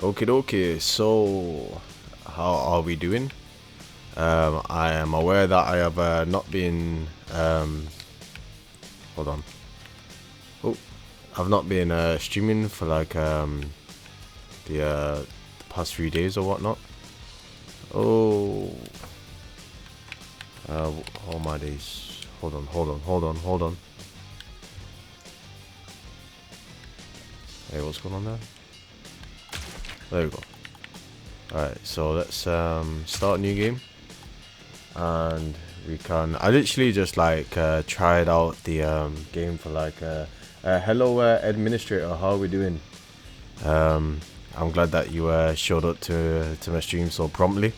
Okay, okay. So, how are we doing? I am aware that I have not been. Hold on. Oh, I've not been streaming for like the past few days or whatnot. Oh, all my days. Hold on. Hey, what's going on there? There we go. Alright, so let's start a new game. And we can. I literally just like tried out the game for like hello administrator, how are we doing? I'm glad that you showed up to my stream so promptly,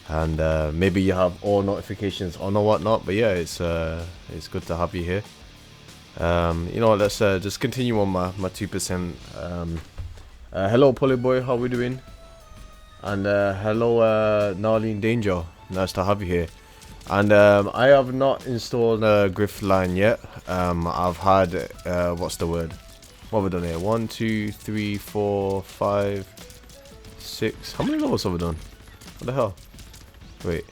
and maybe you have all notifications on or whatnot. But yeah, it's good to have you here. You know, let's just continue on my 2%. Hello Polyboy, how we doing? And hello Narlene Danger, nice to have you here. And I have not installed Griftline yet. I've had what's the word? What have we done here? 1, 2, 3, 4, 5, 6. How many levels have we done? What the hell? Wait.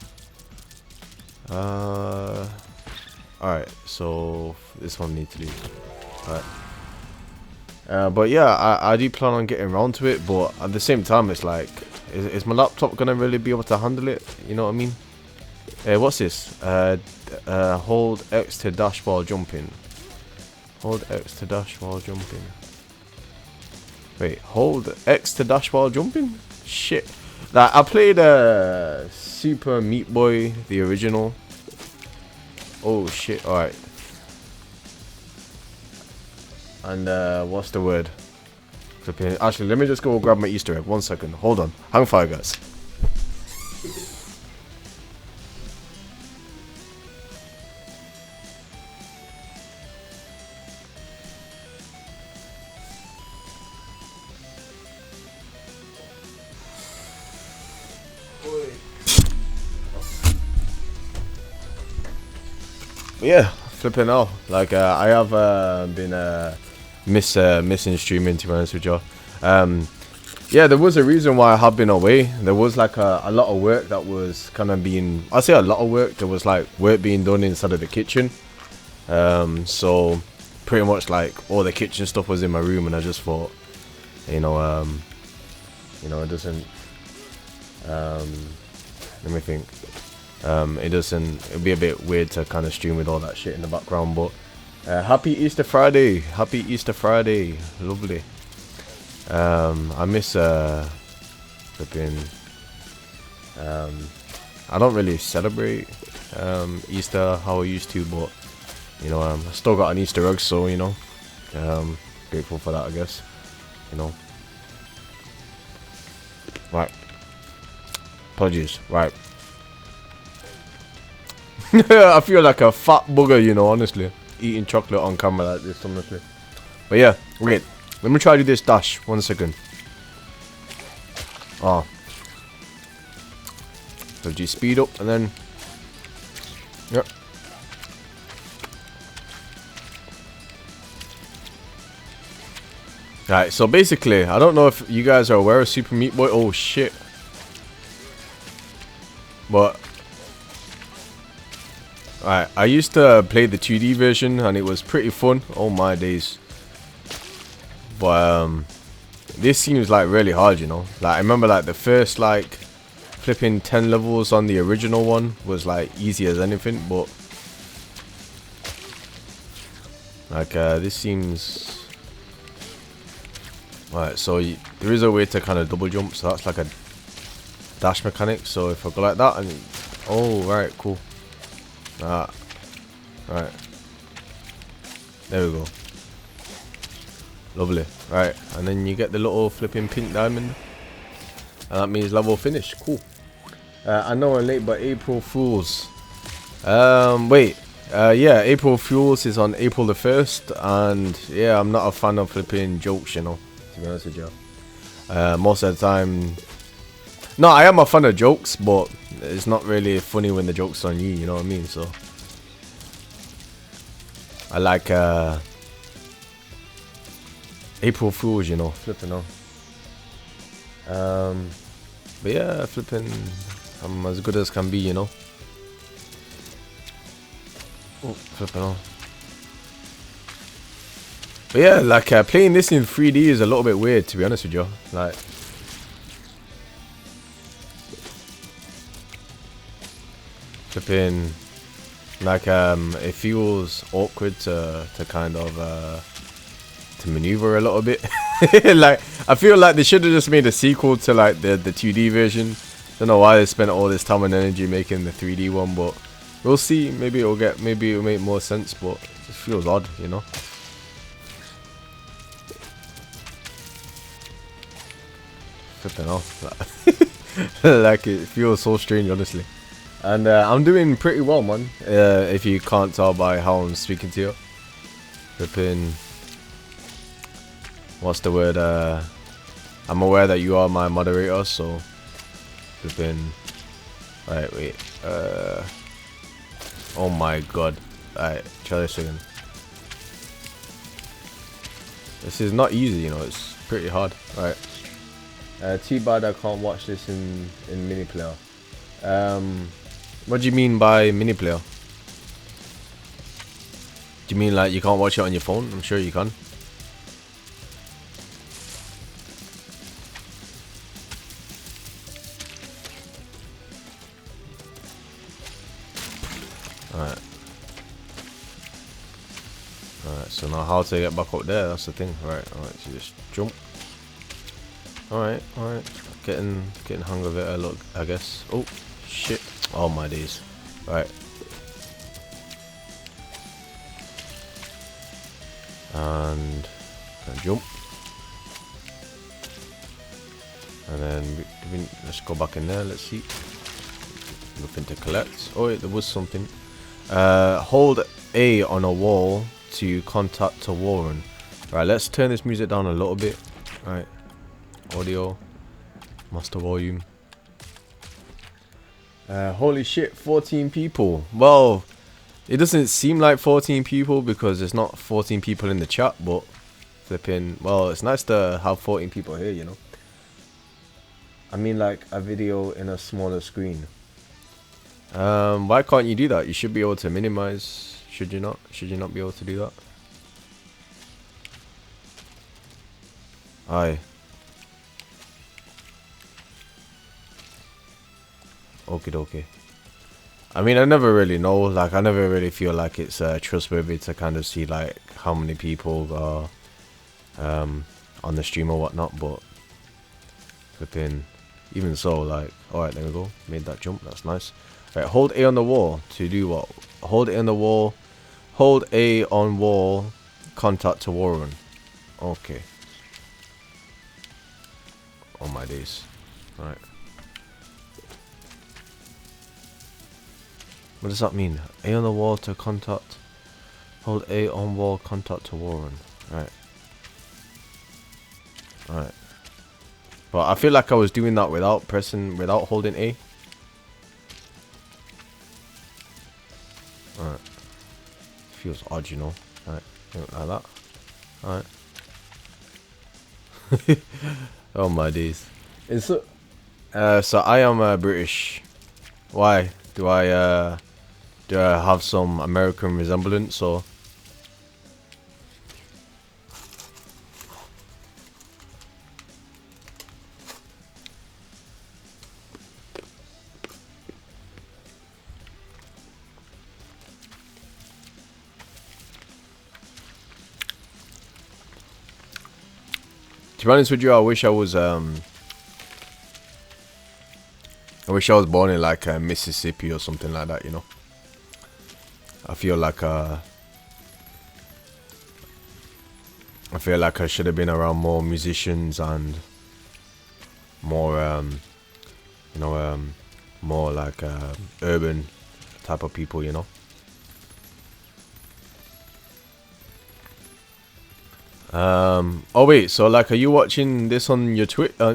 Alright, so this one needs to leave. Alright. But yeah, I do plan on getting around to it, but at the same time it's like, is my laptop gonna really be able to handle it? You know what I mean? What's this? Hold X to dash while jumping. Hold X to dash while jumping. Wait, hold X to dash while jumping? Shit. Like, I played Super Meat Boy, the original. Oh shit, alright. And what's the word? Actually, let me just go grab my Easter egg. 1 second. Hold on. Hang fire, guys. But yeah, flipping out. Like I have been missing streaming, to be honest with you. Yeah, there was a reason why I have been away. There was like a lot of work that was kind of being, I say a lot of work, there was like work being done inside of the kitchen. So pretty much like all the kitchen stuff was in my room, and I just thought, you know, it doesn't, let me think. It'd be a bit weird to kind of stream with all that shit in the background. But happy Easter Friday, lovely. I miss flipping. I don't really celebrate Easter how I used to, but you know, I still got an Easter egg, so you know, grateful for that, I guess. You know, right. Apologies, right. I feel like a fat bugger, you know, honestly, eating chocolate on camera like this, honestly. But yeah, wait, let me try to do this dash. 1 second. Oh, so just speed up and then, yep. Right, so basically, I don't know if you guys are aware of Super Meat Boy. Oh shit. But alright, I used to play the 2D version and it was pretty fun. Oh my days. But this seems like really hard, you know. Like I remember like the first like flipping 10 levels on the original one was like easy as anything, but like this seems alright. So there is a way to kind of double jump, so that's like a dash mechanic. So if I go like that and oh right, cool. Right, there we go. Lovely. Right, and then you get the little flipping pink diamond, and that means level finish. Cool. I know I'm late, but April Fools. Wait. Yeah, April Fools is on April the 1st, and yeah, I'm not a fan of flipping jokes, you know, to be honest with you. Most of the time, no, I am a fan of jokes, but it's not really funny when the joke's on you, you know what I mean? So I like April Fools, you know, flipping on. But yeah, flipping, I'm as good as can be, you know. Oh, flipping on. But yeah, like playing this in 3D is a little bit weird, to be honest with you. Like, flipping, like it feels awkward to kind of to maneuver a little bit. Like, I feel like they should have just made a sequel to like the 2D version. Don't know why they spent all this time and energy making the 3D one, but we'll see. Maybe it'll make more sense, but it just feels odd, you know. Flipping off, like it feels so strange, honestly. And I'm doing pretty well, man. If you can't tell by how I'm speaking to you. Flipping. What's the word? I'm aware that you are my moderator, so flipping. Right, wait. Oh my god. Alright, try this again. This is not easy, you know. It's pretty hard. Alright. Too bad I can't watch this in mini player. What do you mean by mini player? Do you mean like you can't watch it on your phone? I'm sure you can. Alright. Alright, so now how to get back up there, that's the thing. Alright, so just jump. Alright. Getting hung of it a lot, I guess. Oh shit. Oh my days. Right. And jump. And then let's go back in there, let's see. Nothing to collect. Oh wait, there was something. Hold A on a wall to contact a Warren. Right, let's turn this music down a little bit. Right. Audio. Master volume. Holy shit, 14 people. Well, it doesn't seem like 14 people because there's not 14 people in the chat, but flipping, well, it's nice to have 14 people here, you know. I mean, like a video in a smaller screen. Why can't you do that? You should be able to minimize. Should you not? Should you not be able to do that? Aye. Okie dokie. I mean, I never really know. Like, I never really feel like it's trustworthy to kind of see like how many people are on the stream or whatnot. But flipping, even so, like, all right, there we go. Made that jump. That's nice. All right, hold A on the wall to do what? Hold A on the wall. Hold A on wall. Contact to Warren. Okay. Oh my days. All right. What does that mean? A on the wall to contact. Hold A on wall, contact to Warren. Right. Alright. But I feel like I was doing that without holding A. Alright. Feels odd, you know. Alright. Like that. Alright. Oh my days. So I am British. Why? Do I have some American resemblance or? To be honest with you, I wish I was born in like Mississippi or something like that, you know. I feel like I should have been around more musicians and more more like urban type of people, you know. Oh wait, so like, are you watching this on your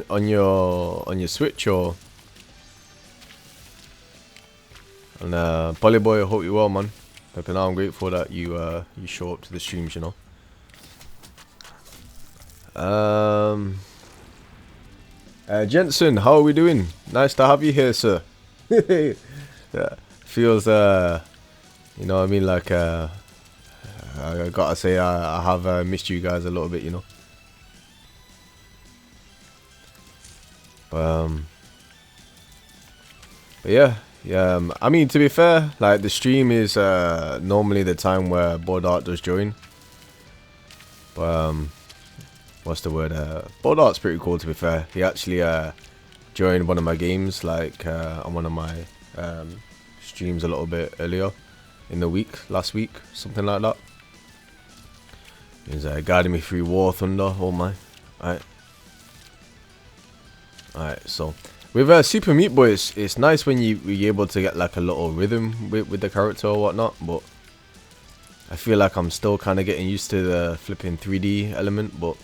on your Switch or? And Polyboy, I hope you well, man. But now I'm grateful that you show up to the streams, you know. Jensen, how are we doing? Nice to have you here, sir. Yeah, feels, you know what I mean, like, I gotta say, I have missed you guys a little bit, you know. Um, but yeah, I mean, to be fair, like, the stream is normally the time where Board Art does join. But, what's the word? Board Art's pretty cool, to be fair. He actually joined one of my games, like, on one of my streams a little bit earlier in the week, last week, something like that. He's guiding me through War Thunder. Oh my! Alright, so with Super Meat Boy, it's nice when you're able to get like a little rhythm with the character or whatnot, but I feel like I'm still kind of getting used to the flipping 3D element, but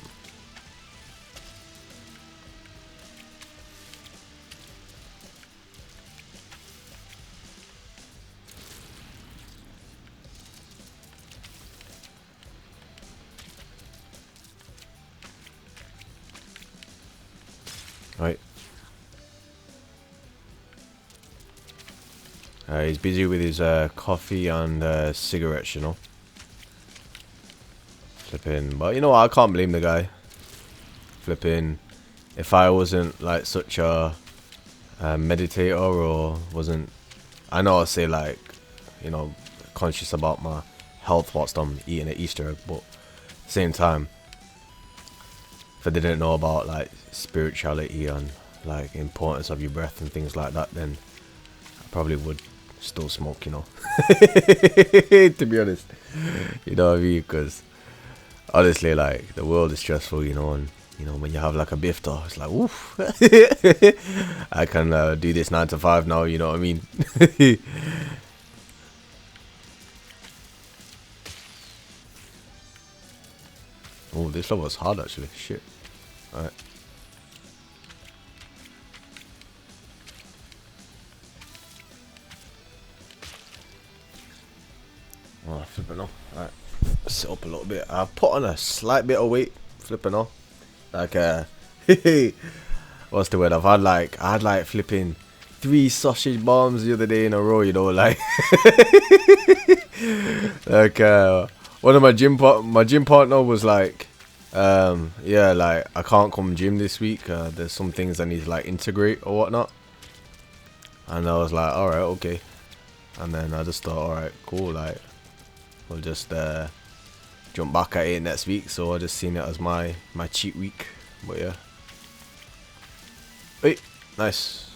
right. He's busy with his coffee and cigarettes, you know. Flipping, but you know what? I can't blame the guy. Flipping, if I wasn't like such a meditator or wasn't, I know I say like, you know, conscious about my health whilst I'm eating an Easter egg, but at the same time, if I didn't know about like spirituality and like importance of your breath and things like that, then I probably would still smoke, you know. To be honest, you know what I mean? Because honestly, like, the world is stressful, you know, and you know, when you have like a bifter, it's like, oof. I can do this 9 to 5 now, you know what I mean? Oh, this level was hard actually. Shit. Alright. Oh, flipping off. Alright. Sit up a little bit. I've put on a slight bit of weight. Flipping off. Like, what's the word? I had like flipping 3 sausage bombs the other day in a row, you know, like. Like, one of my gym partner was like, yeah, like, I can't come gym this week. There's some things I need to like integrate or whatnot. And I was like, alright, okay. And then I just thought, alright, cool, like, we'll just jump back at it next week. So I just seen it as my cheat week. But yeah. Wait, nice.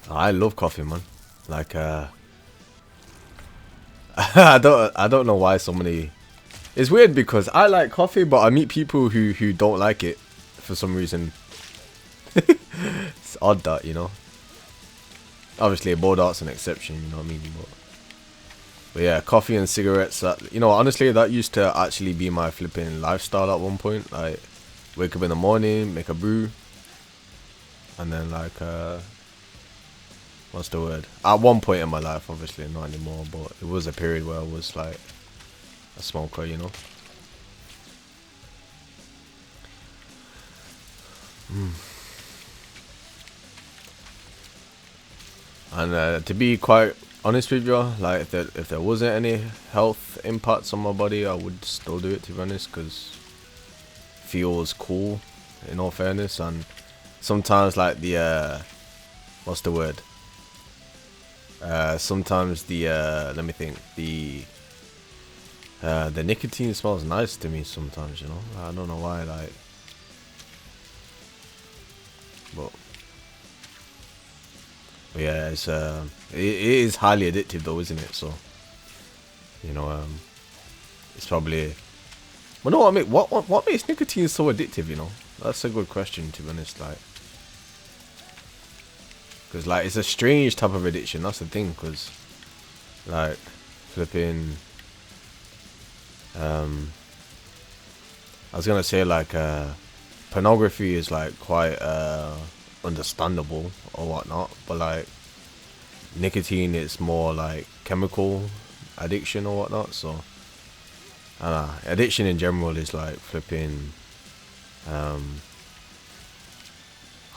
Oh, I love coffee, man. Like, I don't know why so many. It's weird because I like coffee, but I meet people who don't like it for some reason. It's odd that, you know. Obviously, Board Art's an exception, you know what I mean. But yeah, coffee and cigarettes. That, you know, honestly, that used to actually be my flipping lifestyle at one point. Like, wake up in the morning, make a brew, and then like, what's the word? At one point in my life, obviously not anymore, but it was a period where I was like a smoker, you know. And to be quite honest with you, like, if there wasn't any health impacts on my body, I would still do it, to be honest, because it feels cool, in all fairness. And sometimes like the what's the word? Sometimes the let me think, the nicotine smells nice to me sometimes, you know. I don't know why, like, but yeah, it's it is highly addictive though, isn't it? So, you know, it's probably, well, no, I mean, what makes nicotine so addictive, you know? That's a good question, to be honest, like, because like, it's a strange type of addiction. That's the thing, because like, flipping, I was gonna say like, pornography is like quite understandable or whatnot, but like, nicotine is more like chemical addiction or whatnot. So addiction in general is like flipping,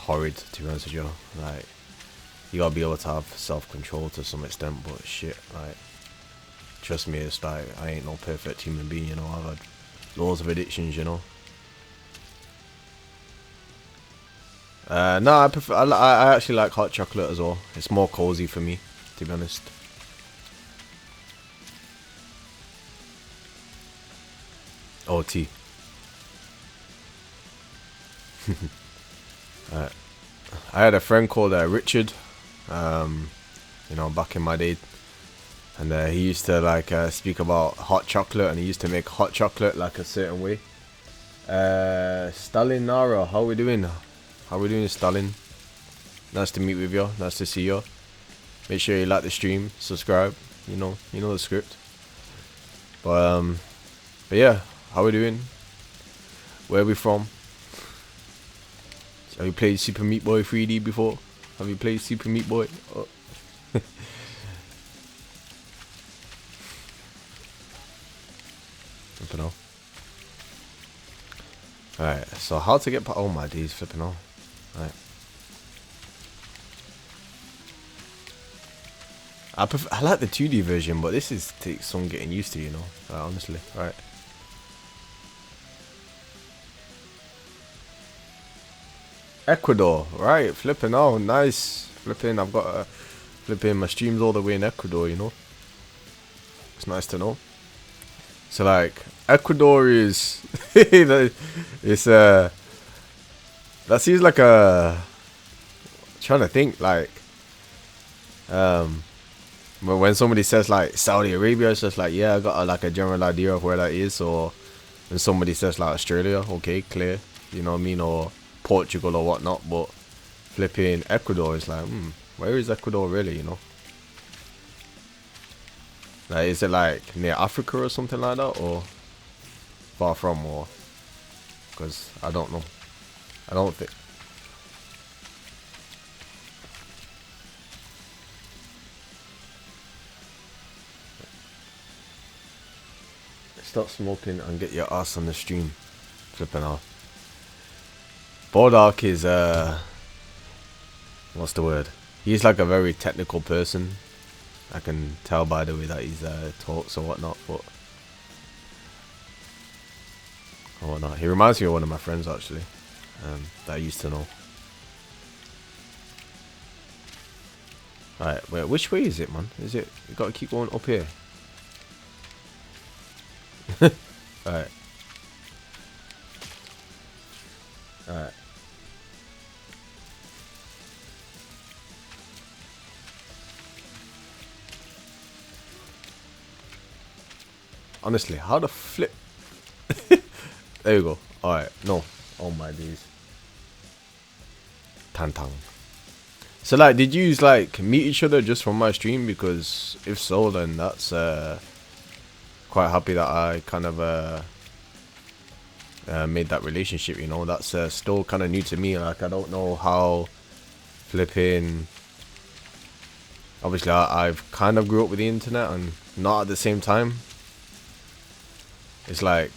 horrid, to be honest with you. Like, you gotta be able to have self-control to some extent, but shit, like, trust me, it's like, I ain't no perfect human being, you know. I've had loads of addictions, you know. No, I prefer. I actually like hot chocolate as well. It's more cozy for me, to be honest. Oh, tea. Alright. I had a friend called Richard. You know, back in my day, and he used to like speak about hot chocolate, and he used to make hot chocolate like a certain way. Stalin Nara, how we doing? How we doing, Stalin? Nice to meet with you. Nice to see you. Make sure you like the stream, subscribe. You know the script. But yeah, how we doing? Where are we from? Have you played Super Meat Boy 3D before? Have you played Super Meat Boy? Oh. Flipping off. Alright, so how to get oh my days, flipping off. Alright. I like the 2D version, but this takes some getting used to, you know. Honestly, right. Ecuador, right? Flipping, oh nice. Flipping, I've got flipping my streams all the way in Ecuador, you know. It's nice to know. So like, Ecuador is it's that seems like a, trying to think, like when somebody says like Saudi Arabia, it's just like, yeah, I got like a general idea of where that is. Or when somebody says like Australia, okay, clear, you know what I mean, or Portugal or whatnot. But flipping Ecuador is like, where is Ecuador really, you know? Like, is it like near Africa or something like that, or far from, or, because I don't know. I don't think. Stop smoking and get your ass on the stream. Flipping off. Bodark is what's the word? He's like a very technical person. I can tell by the way that he's talks or whatnot, but or whatnot. He reminds me of one of my friends actually, that I used to know. Alright, wait, which way is it, man? Is it, you gotta keep going up here? Alright. Alright. Honestly, how the flip? There you go. Alright, no. Oh my days. Tantang. So like, did you like meet each other just from my stream? Because if so, then that's quite happy that I kind of made that relationship, you know. That's still kind of new to me. Like, I don't know how flipping, obviously I've kind of grew up with the internet and not at the same time. It's like,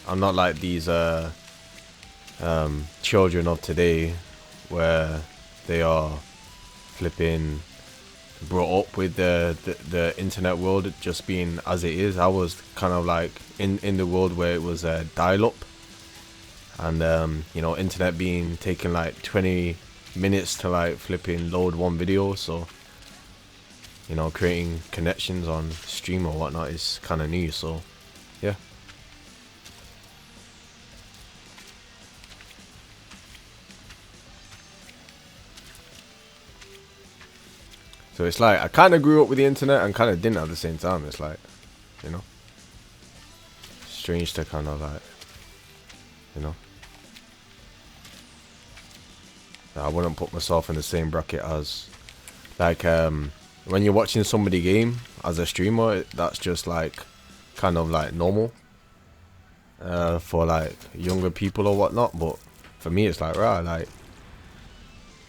I'm not like these children of today where they are flipping brought up with the internet world just being as it is. I was kind of like in the world where it was dial-up, and you know, internet being taken like 20 minutes to like flipping load one video. So, you know, creating connections on stream or whatnot is kind of new. So yeah. So it's like I kind of grew up with the internet and kind of didn't at the same time. It's like, you know, strange to kind of like, you know, I wouldn't put myself in the same bracket as like when you're watching somebody game as a streamer. That's just like kind of like normal for like younger people or whatnot. But for me, it's like, right, like,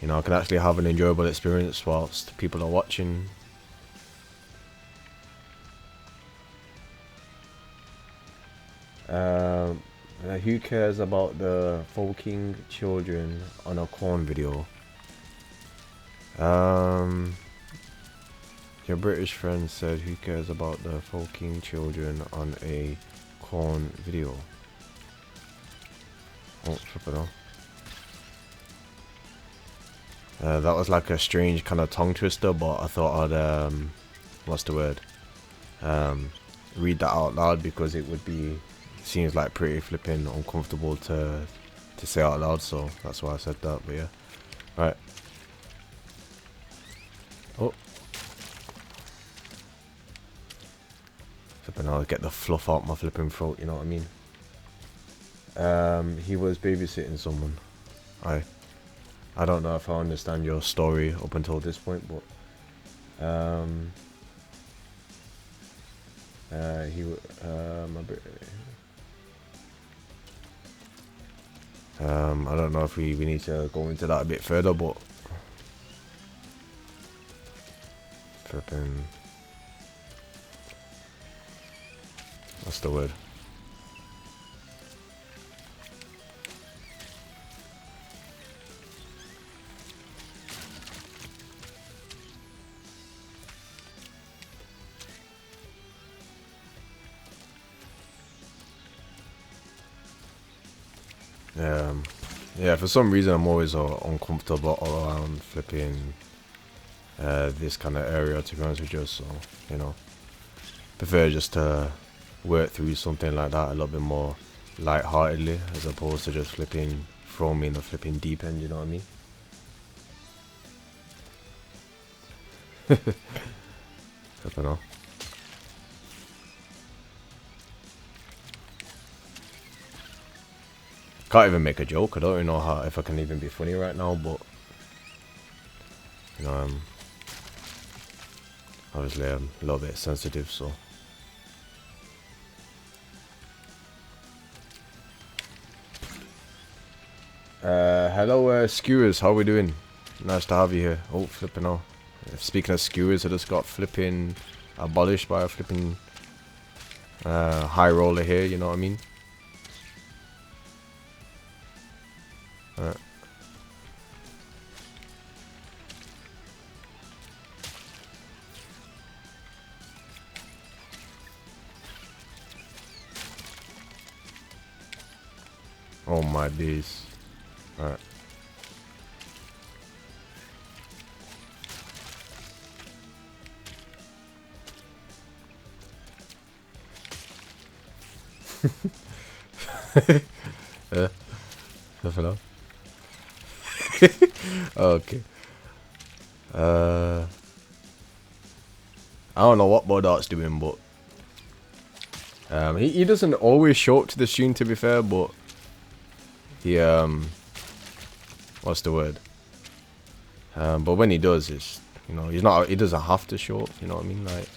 you know, I can actually have an enjoyable experience whilst people are watching. Who cares about the fucking children on a corn video? Your British friend said, who cares about the fucking children on a corn video? Oh, flip it on. That was like a strange kind of tongue twister, but I thought I'd, what's the word? Read that out loud, because it would be, seems like pretty flipping uncomfortable to say out loud, so that's why I said that, but yeah. Right. Oh. Flipping, I'll get the fluff out my flipping throat, you know what I mean? He was babysitting someone. I don't know if I understand your story up until this point, but I don't know if we need to go into that a bit further, but flipping, what's the word? Yeah, for some reason I'm always uncomfortable around flipping this kind of area, to be honest with you, so, you know, prefer just to work through something like that a little bit more light-heartedly, as opposed to just flipping, throw me in the flipping deep end, you know what I mean? I don't know. Can't even make a joke. I don't even know how, if I can even be funny right now, but you know, I'm obviously a little bit sensitive, so. Hello, skewers. How we doing? Nice to have you here. Oh, flipping out. Speaking of skewers, I just got flipping abolished by a flipping high roller here. You know what I mean? Alright. Oh my days. Alright. Yeah. Nothing else. Okay. I don't know what Bodart's doing, but he doesn't always show up to the stream, to be fair, but he what's the word? But when he does, it's, you know, he doesn't have to show up, you know what I mean? Like,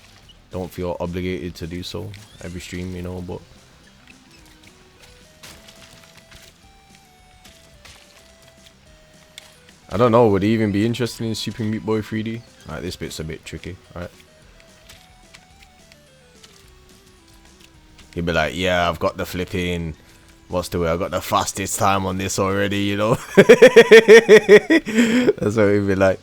don't feel obligated to do so every stream, you know, but I don't know, would he even be interested in Super Meat Boy 3D? Alright, this bit's a bit tricky, alright. He'd be like, yeah, I've got the flipping, what's the way, I've got the fastest time on this already, you know? That's what he'd be like.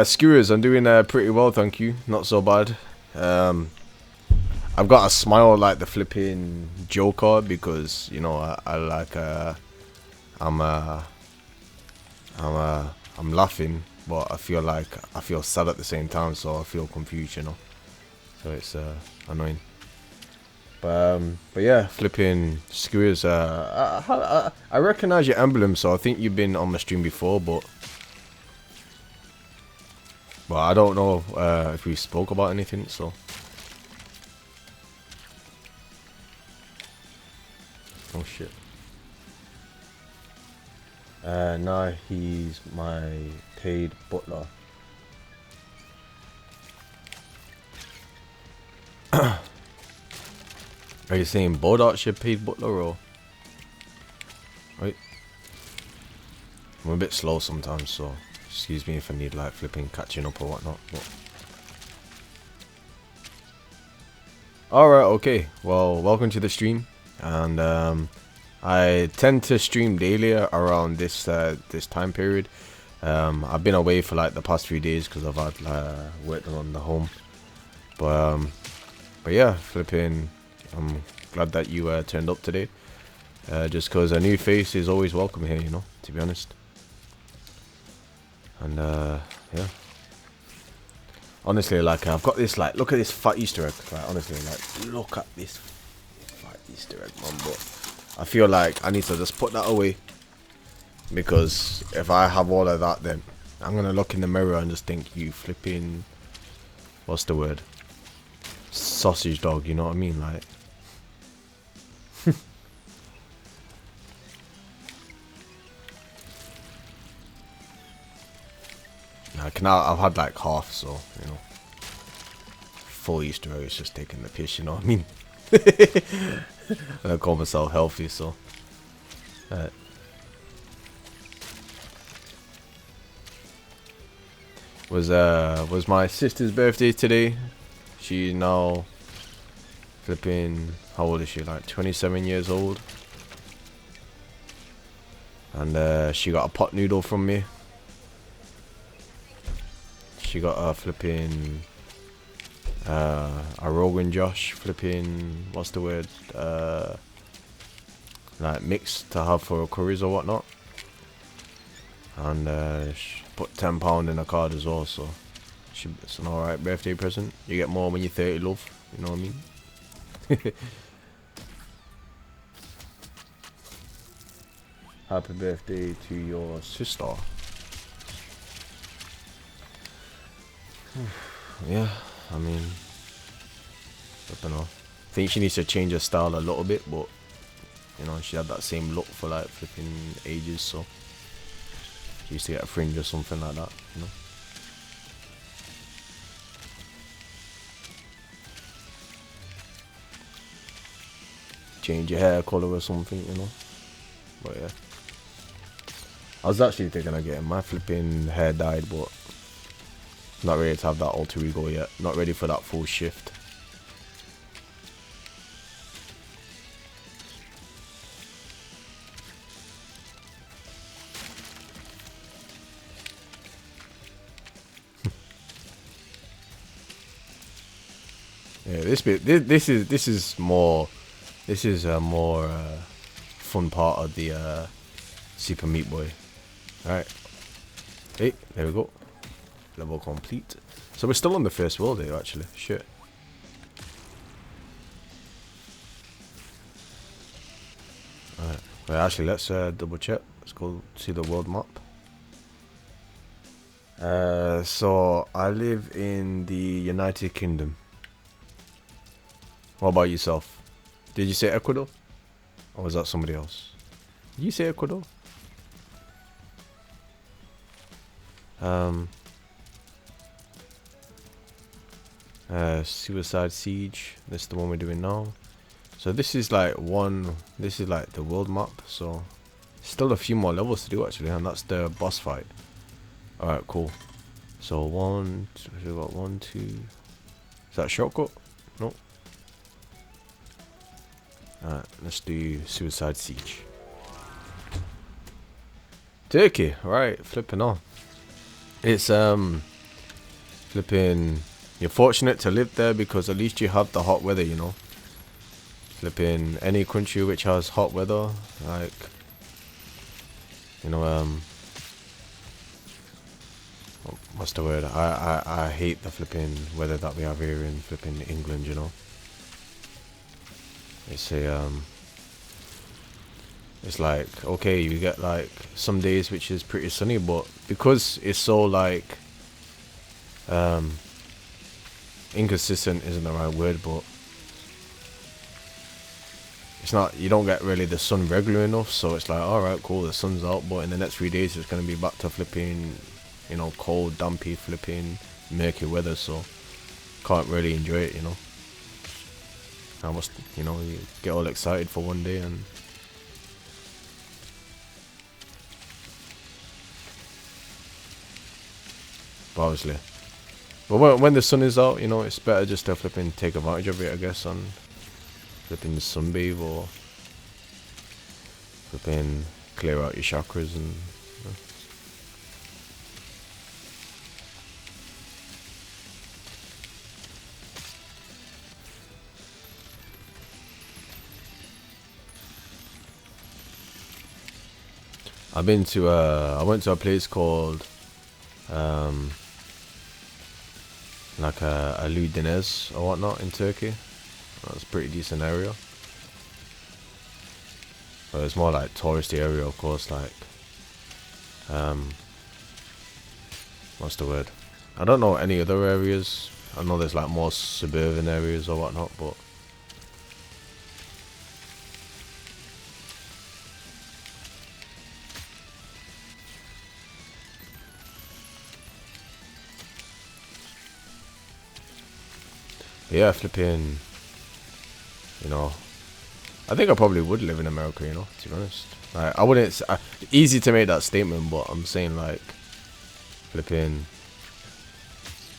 Skewers, I'm doing pretty well, thank you. Not so bad. I've got a smile like the flipping Joker, because, you know, I like I'm laughing, but I feel sad at the same time, so I feel confused, you know. So it's annoying. But yeah, flipping Skewers. I recognize your emblem, so I think you've been on my stream before, but I don't know if we spoke about anything, so. Oh shit. Nah, he's my paid butler. Are you saying Bodart's your paid butler, or? Wait. I'm a bit slow sometimes, so excuse me if I need like flipping catching up or whatnot, but Alright, okay. Well, welcome to the stream. And I tend to stream daily around this time period. I've been away for like the past few days because I've had worked on the home. But yeah, flipping. I'm glad that you turned up today. Just because a new face is always welcome here, you know, to be honest. And yeah. Honestly, like, I've got this, like, look at this fat Easter egg. Like, honestly, like, look at this fat Easter egg, man. But I feel like I need to just put that away. Because if I have all of that, then I'm going to look in the mirror and just think, you flipping, what's the word? Sausage dog, you know what I mean? Like, I've had like half, so, you know. Full Easter egg is just taking the piss, you know what I mean? I call myself healthy, so. Was my sister's birthday today. She's now flipping, how old is she? Like 27 years old. And she got a pot noodle from me. She got a flipping a Rogan Josh flipping, what's the word? Like mix to have for curries or whatnot. And she put £10 in a card as well, so it's an alright birthday present. You get more when you're 30, love. You know what I mean? Happy birthday to your sister. Yeah, I mean, I don't know. I think she needs to change her style a little bit, but you know, she had that same look for like flipping ages, so she used to get a fringe or something like that, you know. Change your hair color or something, you know. But yeah, I was actually thinking of getting my flipping hair dyed, but not ready to have that alter ego yet. Not ready for that full shift. Yeah, this is a more fun part of the Super Meat Boy. Alright. Hey, there we go. Level complete. So we're still on the first world here, actually. Shit. Alright. Wait, actually, let's double check. Let's go see the world map. So I live in the United Kingdom. What about yourself? Did you say Ecuador? Or was that somebody else? Did you say Ecuador? Suicide Siege. This is the one we're doing now. So this is like the world map. So still a few more levels to do actually, and that's the boss fight. Alright, cool. So we got 1, 2. Is that a shortcut? No. Alright, let's do Suicide Siege. Turkey, right, flipping on. It's flipping, you're fortunate to live there because at least you have the hot weather, you know. Flipping any country which has hot weather, like, you know, what's the word? I hate the flipping weather that we have here in flipping England, you know. It's it's like, okay, you get like some days which is pretty sunny, but because it's so like inconsistent isn't the right word, but it's not, you don't get really the sun regular enough, so it's like, alright, cool, the sun's out, but in the next few days it's going to be back to flipping, you know, cold, dampy, flipping murky weather, so can't really enjoy it, you know. I must, you know, you get all excited for one day and but obviously But when the sun is out, you know, it's better just to flipping take advantage of it, I guess, on flipping sunbathe or flipping clear out your chakras and. I went to a place called like a Ludinez or whatnot in Turkey. That's a pretty decent area. But it's more like touristy area, of course. Like, what's the word? I don't know any other areas. I know there's like more suburban areas or whatnot, but. Yeah, flipping, you know, I think I probably would live in America, you know, to be honest. Like, I wouldn't, easy to make that statement, but I'm saying like, flipping,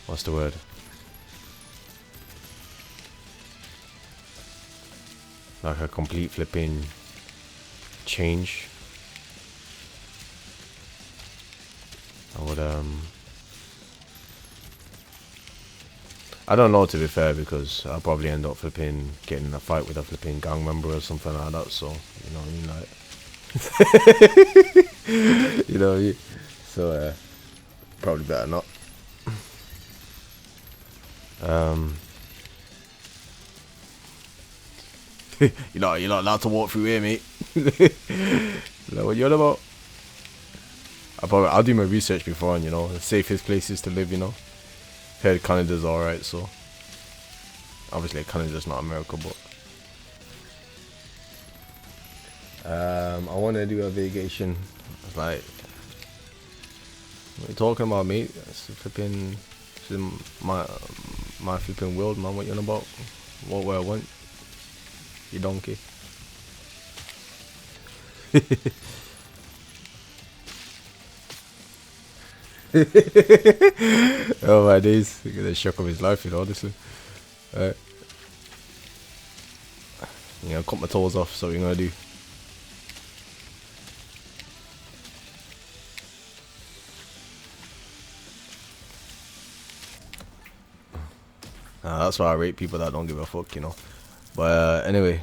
what's the word? Like a complete flipping change. I would, I don't know, to be fair, because I'll probably end up flipping getting in a fight with a flipping gang member or something like that. So you know what I mean, like you know what I mean? So probably better not. You're not allowed to walk through here, mate. Like, what you on about? I'll do my research before, and you know, the safest places to live, you know. Heard Canada's alright, so obviously Canada's not America, but I want to do a vacation. Like, what are you talking about, mate? It's flipping, it's in my flipping world, man. What you on about? What way I want? You donkey. Oh my days, look at the shock of his life, you know, honestly. You know, cut my toes off, so what you gonna do? That's why I rate people that don't give a fuck, you know. But anyway,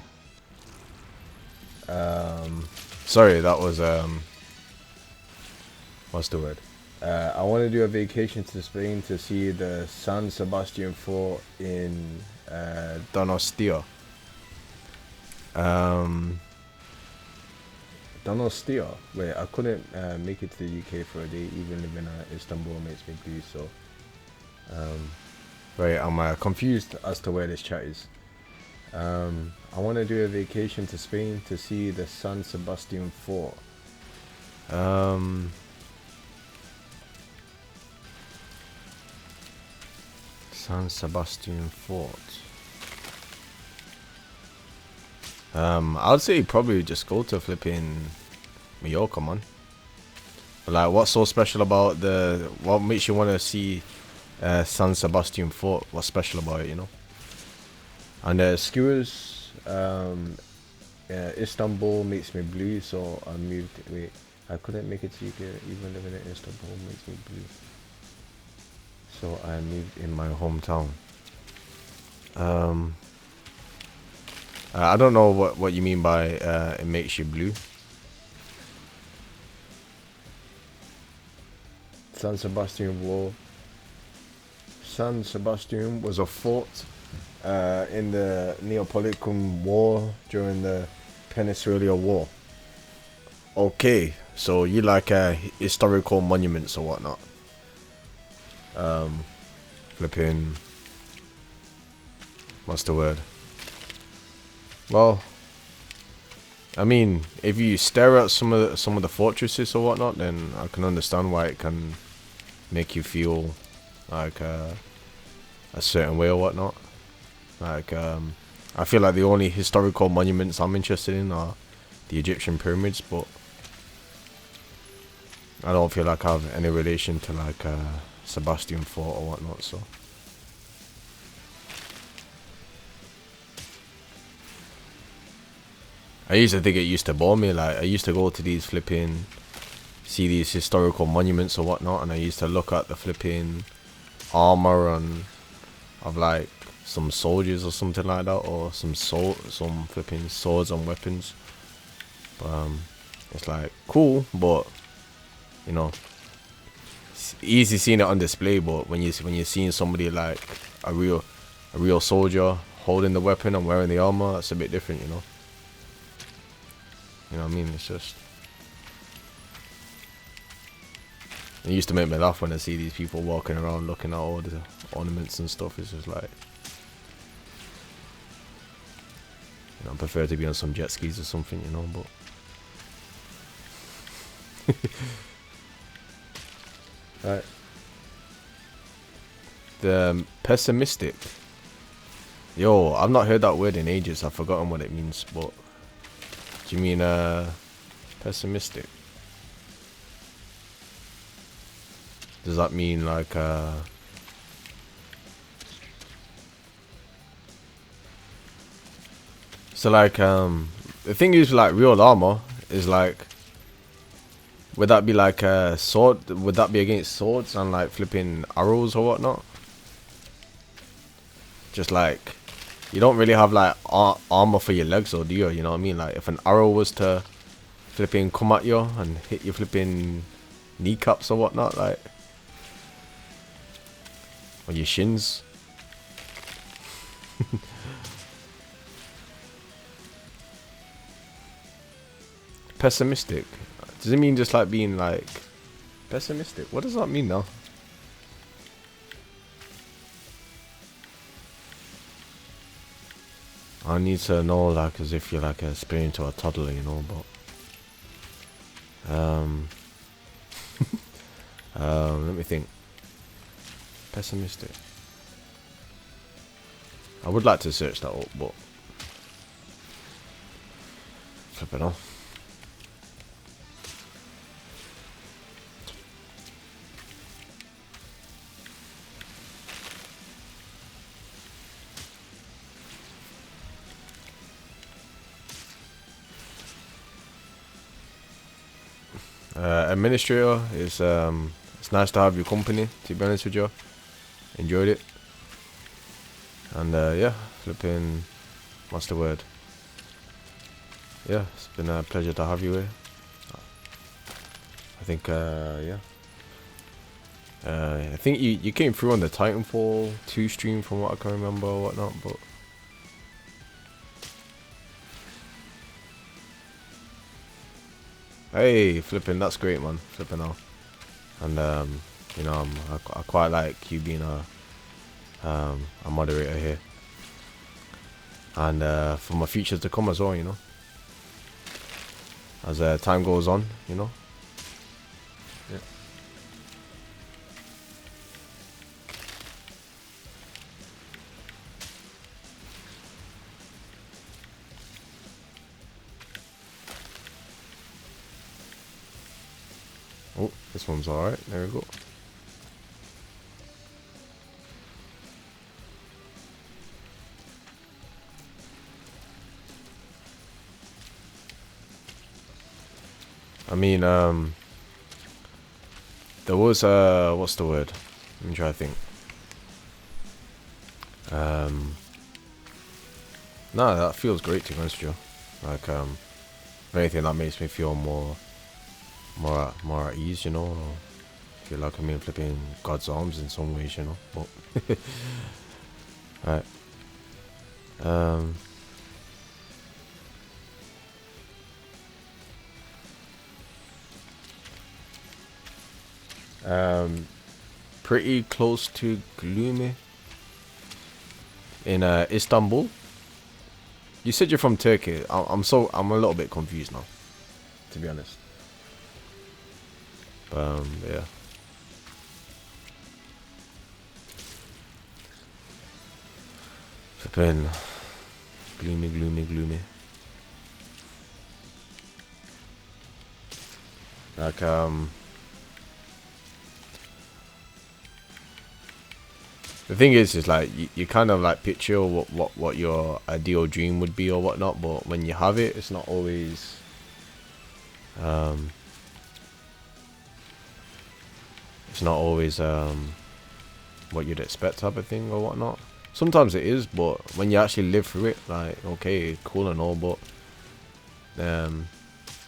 sorry, that was what's the word? I want to do a vacation to Spain to see the San Sebastian fort in Donostia. Donostia. Wait, I couldn't make it to the UK for a day. Even living in Istanbul makes me blue. So, right, I'm confused as to where this chat is. I want to do a vacation to Spain to see the San Sebastian fort. San Sebastian fort. I'd say probably just go to flipping Mallorca, man. Like, what's so special about what makes you want to see San Sebastian fort? What's special about it, you know? And skewers, Istanbul makes me blue, so I moved. Wait, I couldn't make it to UK. Even living in Istanbul makes me blue. So I moved in my hometown. I don't know what you mean by it makes you blue. San Sebastian War. San Sebastian was a fort in the Neapolitan War during the Peninsular War. Okay, so you like historical monuments or whatnot. Flipping, what's the word? Well, I mean, if you stare at some of the fortresses or whatnot, then I can understand why it can make you feel like a certain way or whatnot. Like, I feel like the only historical monuments I'm interested in are the Egyptian pyramids, but I don't feel like I have any relation to like Sebastian fought or whatnot. So I used to think it used to bore me. Like I used to go to these flipping, see these historical monuments or whatnot, and I used to look at the flipping armor and of like some soldiers or something like that, or some flipping swords and weapons. But it's like cool, but you know, it's easy seeing it on display. But when you're seeing somebody like a real soldier holding the weapon and wearing the armor, that's a bit different, you know. You know what I mean? It's just, it used to make me laugh when I see these people walking around looking at all the ornaments and stuff. It's just like, you know, I prefer to be on some jet skis or something, you know, but right. The pessimistic. Yo, I've not heard that word in ages. I've forgotten what it means, but do you mean pessimistic? Does that mean like so like the thing is like real armor is like, would that be like a sword? Would that be against swords and like flipping arrows or whatnot? Just like, you don't really have like armor for your legs, or do you? You know what I mean? Like if an arrow was to flipping come at you and hit your flipping kneecaps or whatnot, like, or your shins. Pessimistic. Does it mean just like being like pessimistic? What does that mean now? I need to know, like, as if you're like explaining to a toddler, you know, but let me think. Pessimistic. I would like to search that up, but flip it off. Administrator is it's nice to have your company, to be honest with you. Enjoyed it. And yeah, flipping, what's the word? Yeah, it's been a pleasure to have you here. I think yeah. I think you came through on the Titanfall 2 stream from what I can remember or whatnot, but hey, flipping, that's great, man. Flipping out. And you know, I quite like you being a moderator here, and for my future to come as well, you know, as time goes on, you know. Yeah. Oh, this one's alright. There we go. I mean, there was what's the word? Let me try to think. No, that feels great, to be honest with you. Like, if anything, that makes me feel more at ease, you know. Or feel like I'm in flipping God's arms in some ways, you know. But right. Pretty close to Gloomy in Istanbul. You said you're from Turkey. I'm a little bit confused now, to be honest. Yeah. Flipping gloomy. Like The thing is like you kind of like picture what your ideal dream would be or whatnot, but when you have it, it's not always um it's not always what you'd expect type of thing or whatnot. Sometimes it is, but when you actually live through it, like, okay, cool and all, but them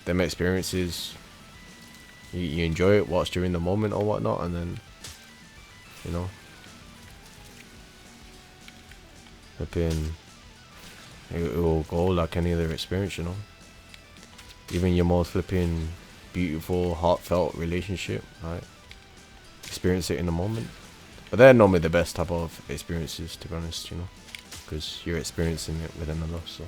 experiences, you enjoy it whilst you're in the moment or whatnot, and then, you know, flipping, it will go like any other experience, you know. Even your most flipping beautiful, heartfelt relationship, right? Experience it in the moment. But they're normally the best type of experiences, to be honest, you know, because you're experiencing it with another. So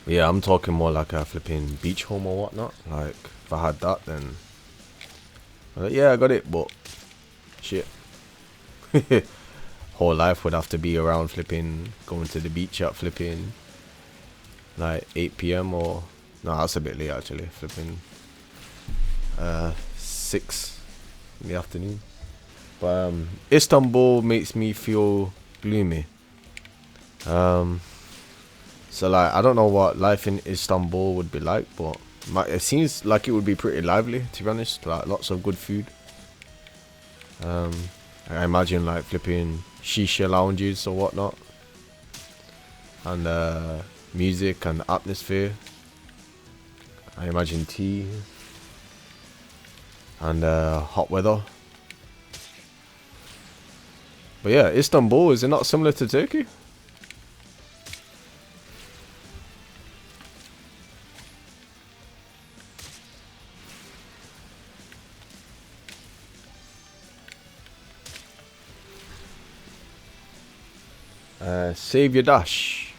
yeah, I'm talking more like a flipping beach home or whatnot. Like if I had that, then yeah, I got it, but shit, whole life would have to be around flipping going to the beach at flipping like 8 p.m. or no, that's a bit late actually. Flipping 6 in the afternoon. But Istanbul makes me feel gloomy. So like I don't know what life in Istanbul would be like, but it seems like it would be pretty lively, to be honest. Like lots of good food. I imagine like flipping shisha lounges or whatnot, and music and atmosphere. I imagine tea and hot weather. But yeah, Istanbul, is it not similar to Turkey? Save your dash.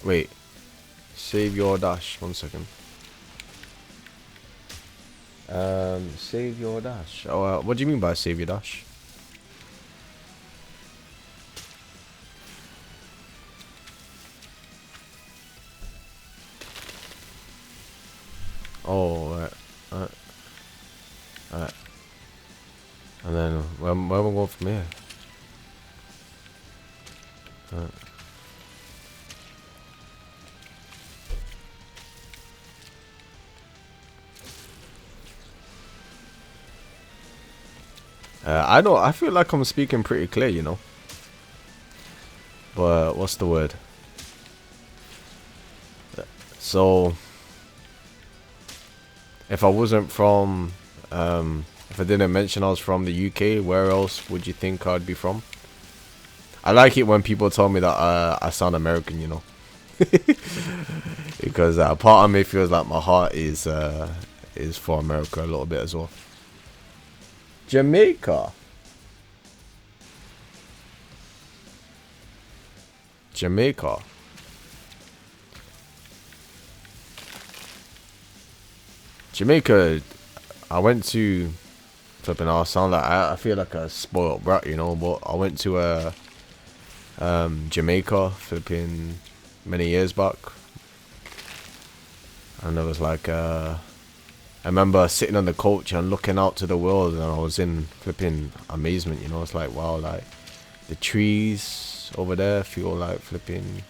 Wait. Save your dash. 1 second. Save your dash. Oh, what do you mean by save your dash? Oh, right. And then where am I going from here? I feel like I'm speaking pretty clear, you know. But what's the word? So if I wasn't from, if I didn't mention I was from the UK, where else would you think I'd be from? I like it when people tell me that I sound American, you know. Because part of me feels like my heart is for America a little bit as well. Jamaica. Jamaica. Jamaica. I went to flipping. I sound like I feel like a spoiled brat, you know. But I went to Jamaica flipping many years back, and there was like I remember sitting on the coach and looking out to the world, and I was in flipping amazement, you know. It's like wow, like the trees over there feel like flipping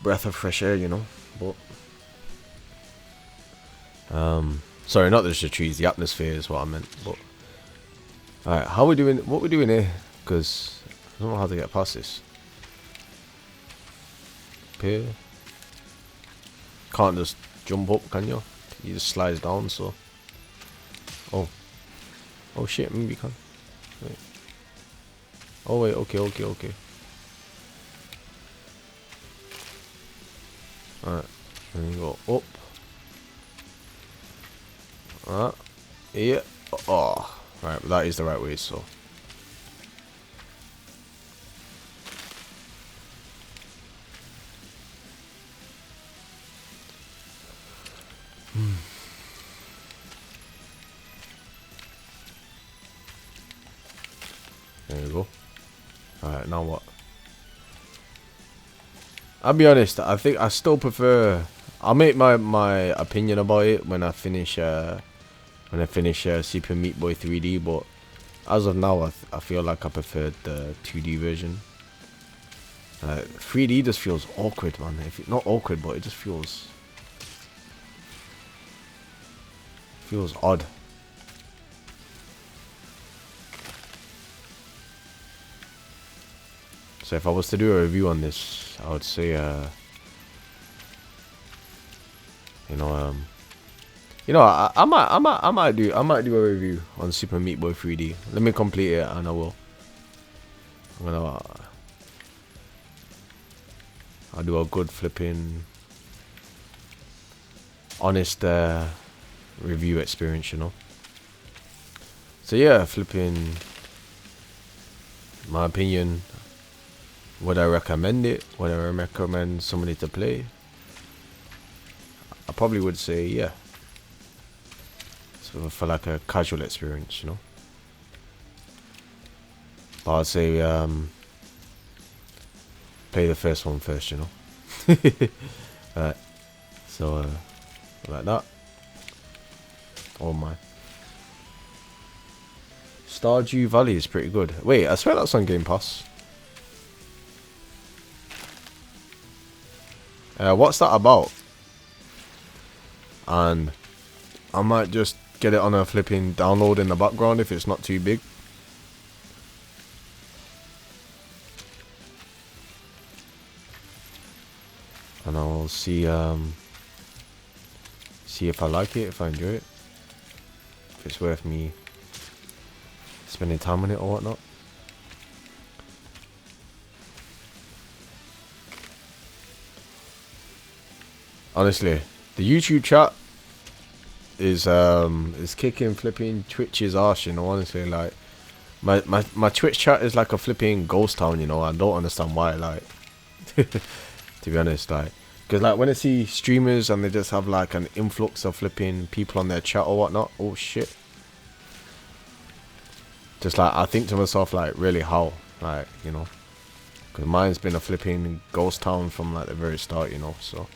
breath of fresh air, you know. But sorry, not just the trees, the atmosphere is what I meant. But alright, how we doing? What we doing here? Because I don't know how to get past this. Up here. Can't just jump up, can you? You just slides down, so. Oh. Oh shit, maybe you can. Wait. Oh wait, okay. Alright, then you go up. Yeah. Oh, right, but that is the right way, so. There you go. Alright, now what? I'll be honest, I think I still prefer. I'll make my opinion about it when I finish when I finish Super Meat Boy 3D, but as of now, I feel like I preferred the 2D version. 3D just feels awkward, man. Not awkward, but it just feels odd. So if I was to do a review on this, I would say, I might do a review on Super Meat Boy 3D. Let me complete it, and I will. I'll do a good flipping, honest review experience, you know. So yeah, flipping, my opinion. Would I recommend it? Would I recommend somebody to play? I probably would say yeah. So for like a casual experience, you know. But I'd say play the first one first, you know. Alright. So like that. Oh my. Stardew Valley is pretty good. Wait, I swear that's on Game Pass. What's that about? And I might just get it on a flipping download in the background if it's not too big. And I'll see if I like it, if I enjoy it, if it's worth me spending time on it or whatnot. Honestly, the YouTube chat is kicking flipping Twitch's ass, you know. Honestly, like my Twitch chat is like a flipping ghost town, you know. I don't understand why, like to be honest, like, because like when I see streamers and they just have like an influx of flipping people on their chat or whatnot, oh shit, just like I think to myself, like, really, how, like, you know, because mine's been a flipping ghost town from like the very start, you know. So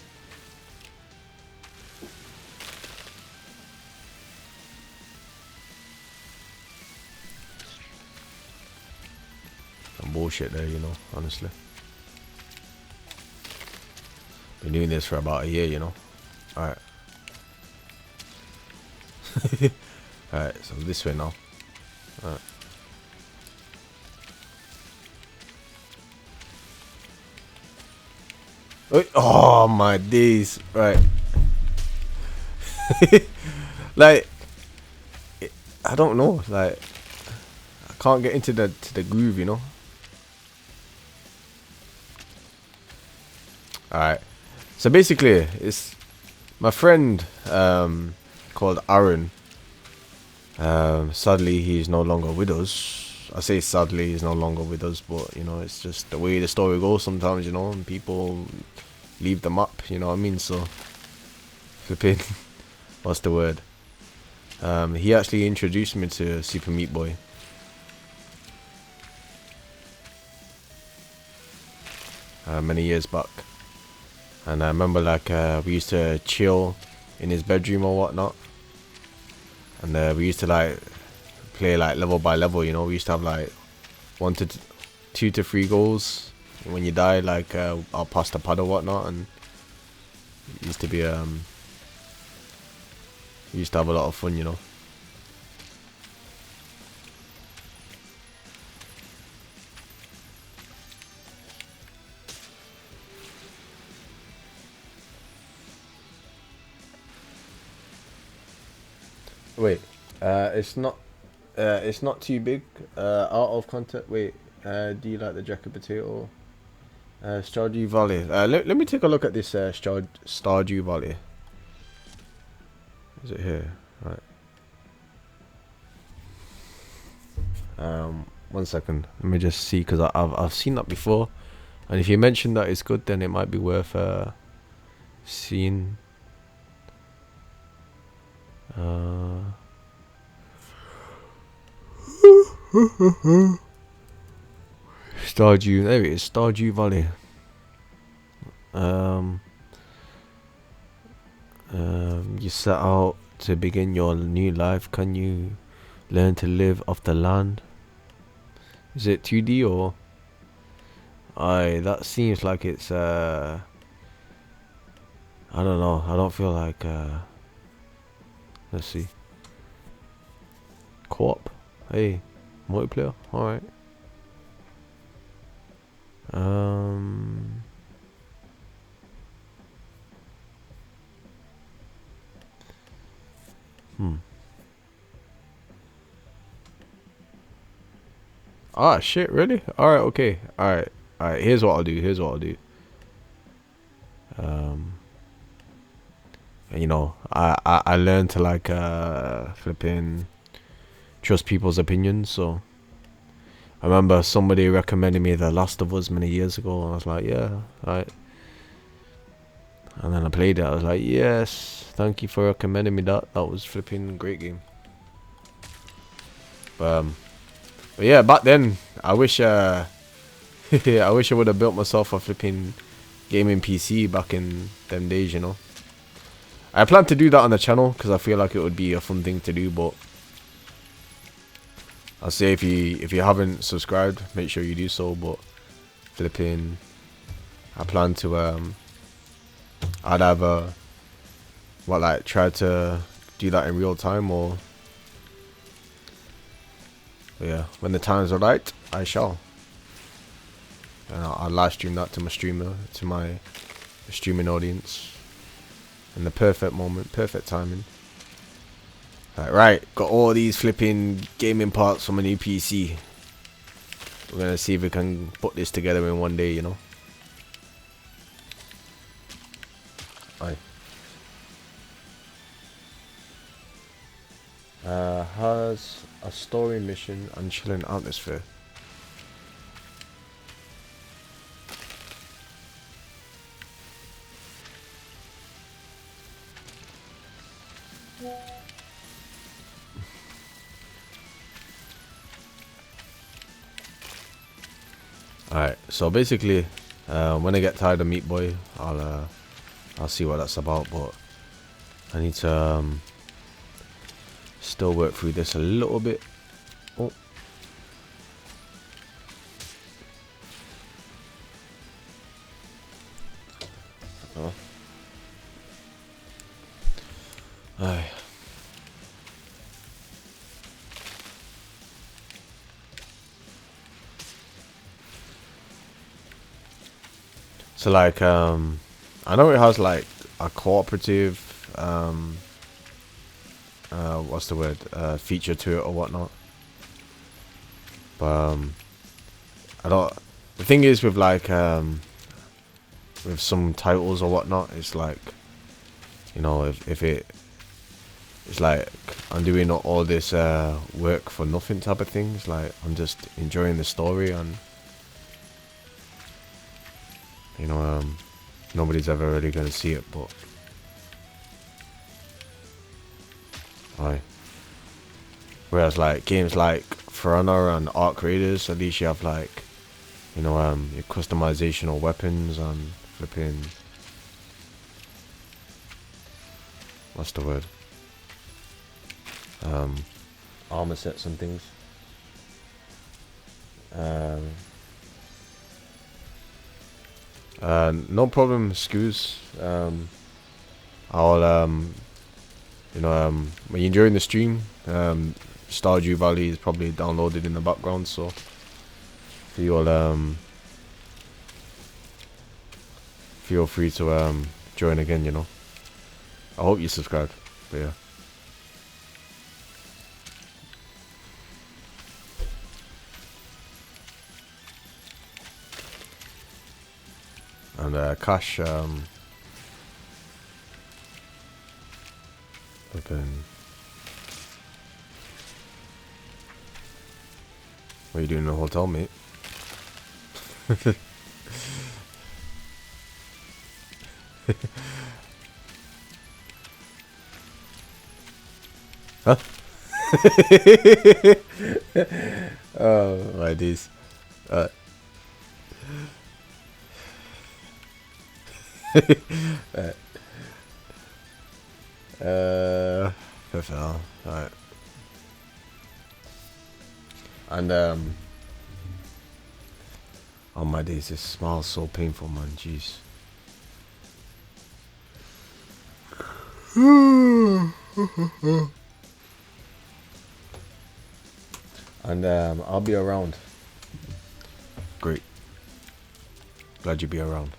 some bullshit there, you know, honestly. Been doing this for about a year, you know. Alright. Alright, so this way now. Alright. Oh my days. Right. Like, I don't know, like, I can't get into the groove, you know. Alright. So basically, it's my friend called Aaron. Sadly, he's no longer with us. I say sadly, he's no longer with us, but you know, it's just the way the story goes sometimes, you know, and people leave them up, you know what I mean? So, flipping, what's the word? He actually introduced me to Super Meat Boy. Many years back. And I remember, like, we used to chill in his bedroom or whatnot. And we used to, like, play, like, level by level, you know. We used to have, like, 2 to 3 goals. And when you die, like, I'll pass the pad or whatnot. And it used to be, we used to have a lot of fun, you know. Wait, it's not too big. Out of context. Wait, do you like the jacket potato? Stardew Valley. Let me take a look at this Stardew Valley. Is it here? Right. 1 second. Let me just see, because I've seen that before, and if you mention that it's good, then it might be worth seeing. Stardew, there it is, Stardew Valley. You set out to begin your new life, can you learn to live off the land? Is it 2D or? Aye, that seems like it's I don't know. I don't feel like let's see. Co-op. Hey, multiplayer. All right. Ah, shit, really? Alright, okay. Alright. Alright, here's what I'll do. Here's what I'll do. You know, I learned to like flipping trust people's opinions, so I remember somebody recommended me The Last of Us many years ago, and I was like, yeah, alright. And then I played it, I was like, yes, thank you for recommending me that. That was flipping great game. But yeah, back then, I wish I wish I would have built myself a flipping gaming PC back in them days, you know. I plan to do that on the channel because I feel like it would be a fun thing to do, but I'll say if you haven't subscribed, make sure you do so. But flipping, I plan to I'd either try to do that in real time, or yeah, when the times are right, I shall. And I'll live stream that to my streaming audience. In the perfect moment, perfect timing. Right, got all these flipping gaming parts from a new PC. We're gonna see if we can put this together in one day, you know. Aye. Has a story mission and chilling atmosphere. Alright, so basically, when I get tired of Meat Boy, I'll see what that's about, but I need to still work through this a little bit. Oh. Oh. Aye. So like I know it has like a cooperative what's the word, feature to it or whatnot, but I don't, the thing is with like with some titles or whatnot, it's like, you know, if it's like I'm doing all this work for nothing type of thing. It's like I'm just enjoying the story, and you know, nobody's ever really gonna see it, but aye. Whereas like games like For Honor and Arc Raiders, at least you have like, you know, your customizational weapons and flipping, what's the word, armor sets and things. No problem, Scoos. I'll you know, when you're enjoying the stream, Stardew Valley is probably downloaded in the background, so you'll feel free to join again, you know. I hope you subscribe, but yeah. And Cash open. What are you doing in the hotel, mate? Huh? Oh my days. Perfect. Alright. And oh my days, this smile's so painful, man. Jeez. And I'll be around. Great. Glad you be around.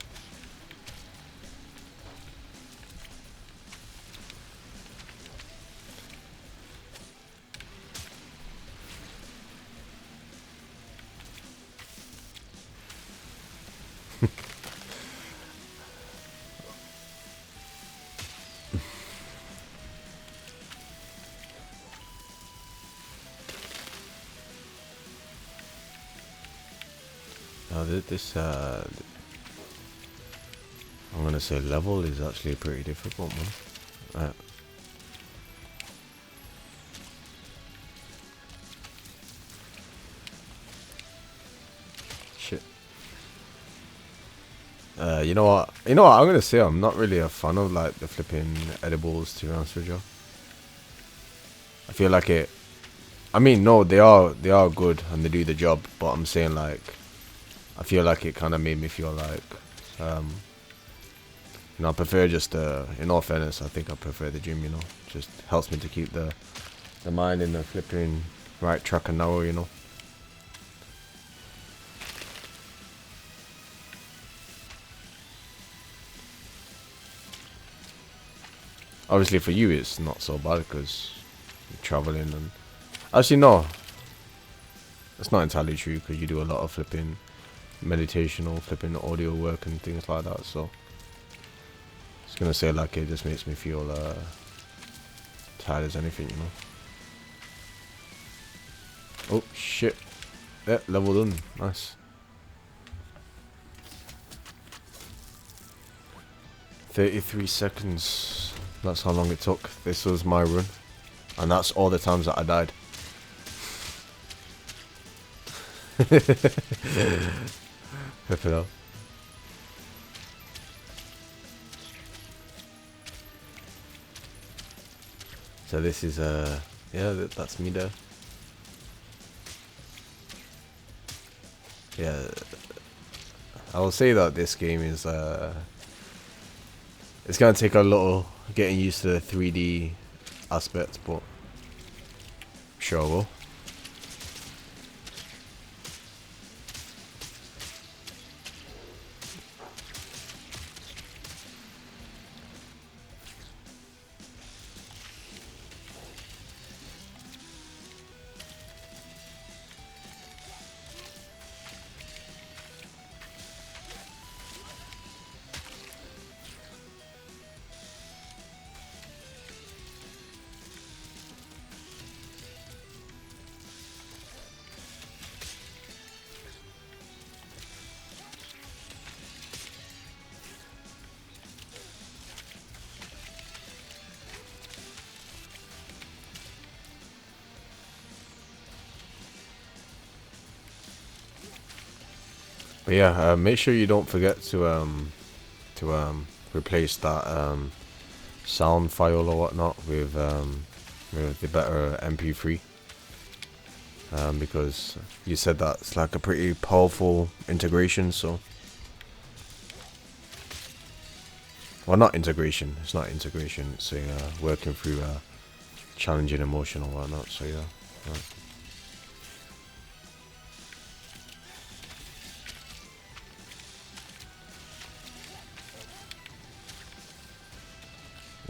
Now this I'm gonna say level is actually pretty difficult, man. Shit. You know what? I'm gonna say I'm not really a fan of like the flipping edibles, to be honest with you. I feel like it. I mean, no, they are good and they do the job, but I'm saying like, I feel like it kind of made me feel like, I prefer just in all fairness, I think I prefer the gym. Just helps me to keep the mind in the flipping right track and narrow. Obviously for you it's not so bad because you're traveling and actually no, that's not entirely true because you do a lot of flipping meditation or flipping audio work and things like that. So I was gonna say like it just makes me feel tired as anything. Oh shit! Yeah, level done. Nice. 33 seconds. That's how long it took. This was my run. And that's all the times that I died. Flip it up. So this is yeah, that's me there. Yeah, I will say that this game is it's gonna take a little getting used to the 3D aspect, but sure will. But yeah, make sure you don't forget to replace that sound file or whatnot with the better MP3, because you said that's like a pretty powerful integration. So, well, not integration. It's not integration. It's a working through challenging emotion or whatnot. So yeah. Right.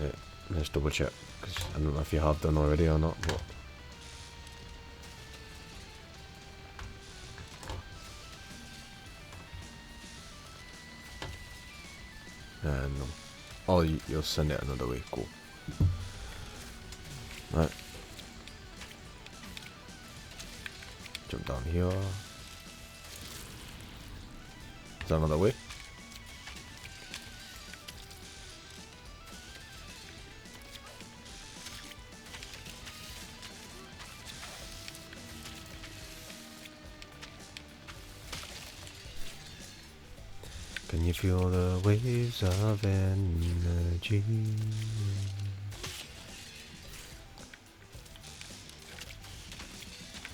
Yeah, let's double check because I don't know if you have done already or not. But no. Oh, you'll send it another way. Cool. Right. Jump down here. Is that another way? Can you feel the waves of energy?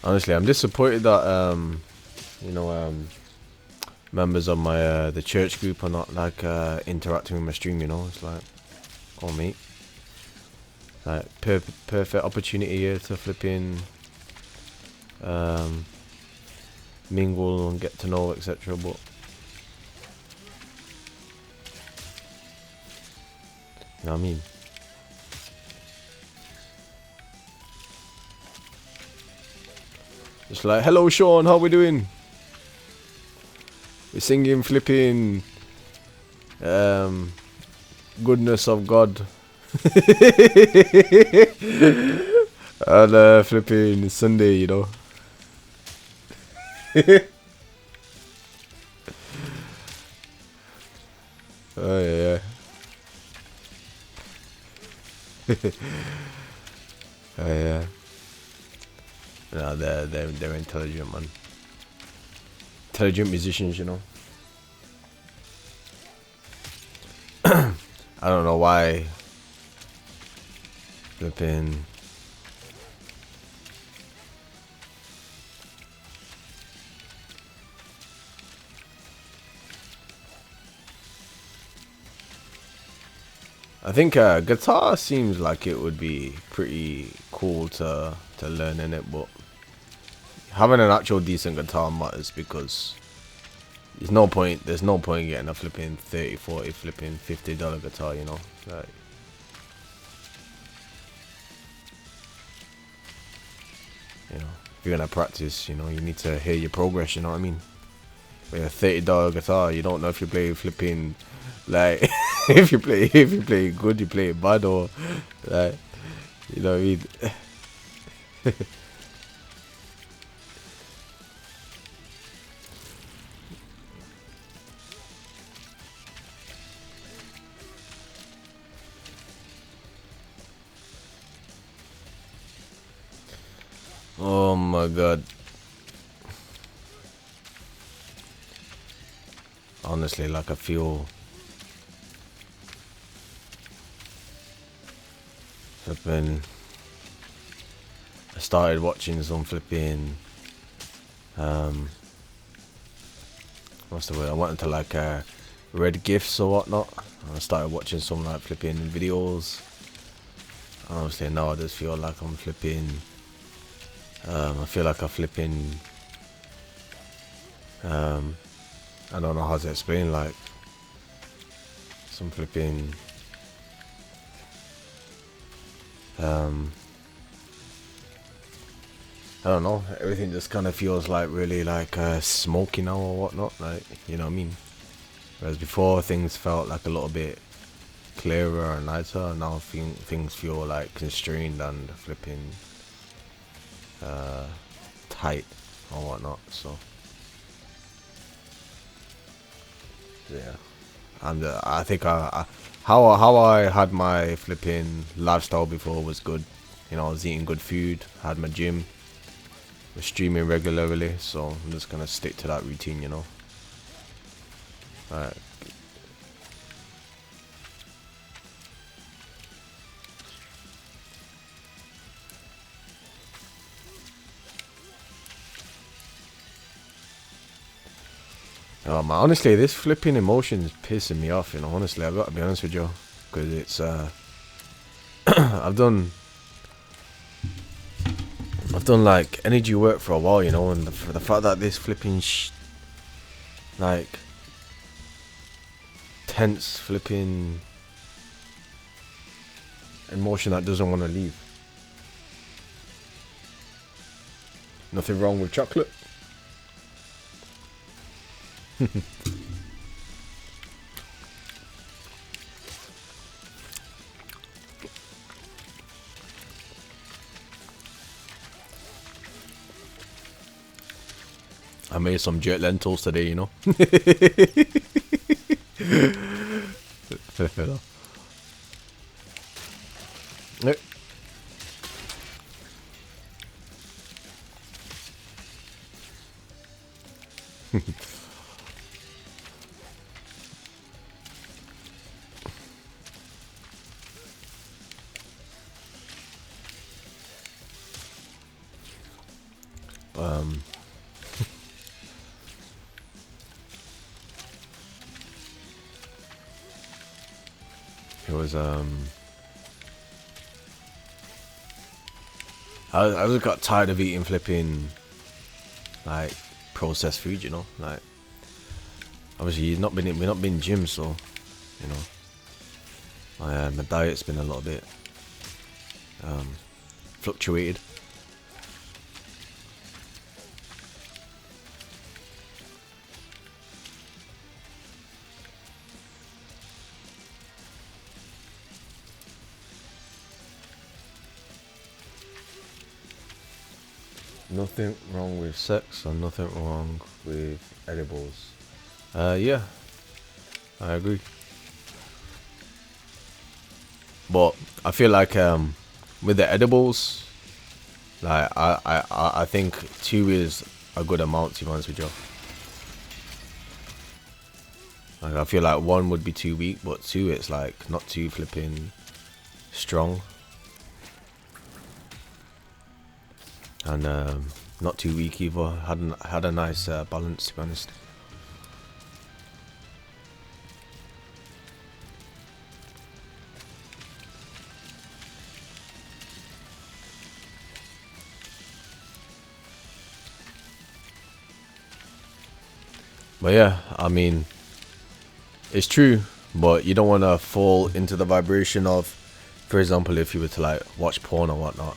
Honestly, I'm disappointed that you know, members of my the church group are not like interacting with my stream. You know, it's like, oh mate, like perfect opportunity here to flipping mingle and get to know, etc. But you know what I mean. It's like, hello Sean, how we doing? We're singing flipping goodness of God. And flipping Sunday, you know. Oh yeah. Oh yeah. No, they're intelligent, man. Intelligent musicians, you know. I don't know why flipping I think guitar seems like it would be pretty cool to learn in it, but having an actual decent guitar matters because there's no point getting a flipping 30, 40, flipping $50 guitar, you know. Like, you know, if you're gonna practice, you know, you need to hear your progress, you know what I mean? With a $30 guitar, you don't know if you play flipping like if you play good, you play bad, or like, you know what I mean? Oh my god. Honestly, like I feel flipping. I started watching some flipping what's the word? I went into like red gifts or whatnot. And I started watching some like flipping videos. And obviously now I just feel like I'm flipping. I feel like I'm flipping. I don't know how to explain, like some flipping. I don't know. Everything just kind of feels like really like smoky now or whatnot. Like, you know what I mean? Whereas before things felt like a little bit clearer and lighter. Now things feel like constrained and flipping tight or whatnot. So yeah, and I think how I had my flipping lifestyle before was good. You know, I was eating good food, had my gym, was streaming regularly. So I'm just gonna stick to that routine. You know. Alright. Oh man, honestly, this flipping emotion is pissing me off. You know, honestly, I've got to be honest with you, because it's I've done like energy work for a while, you know, and the fact that this flipping like tense flipping emotion that doesn't want to leave. Nothing wrong with chocolate. I made some jet lentils today, you know. Yep. it was I just got tired of eating flipping like processed food, you know. Like obviously we've not been gym, so you know my diet's been a little bit fluctuated. Nothing wrong with sex and nothing wrong with edibles. Yeah, I agree. But I feel like with the edibles, like I think 2 is a good amount, to be honest with you. Like I feel like 1 would be too weak, but 2 it's like not too flipping strong. And not too weak either. Had a nice balance, to be honest. But yeah, I mean, it's true, but you don't want to fall into the vibration of, for example, if you were to like watch porn or whatnot,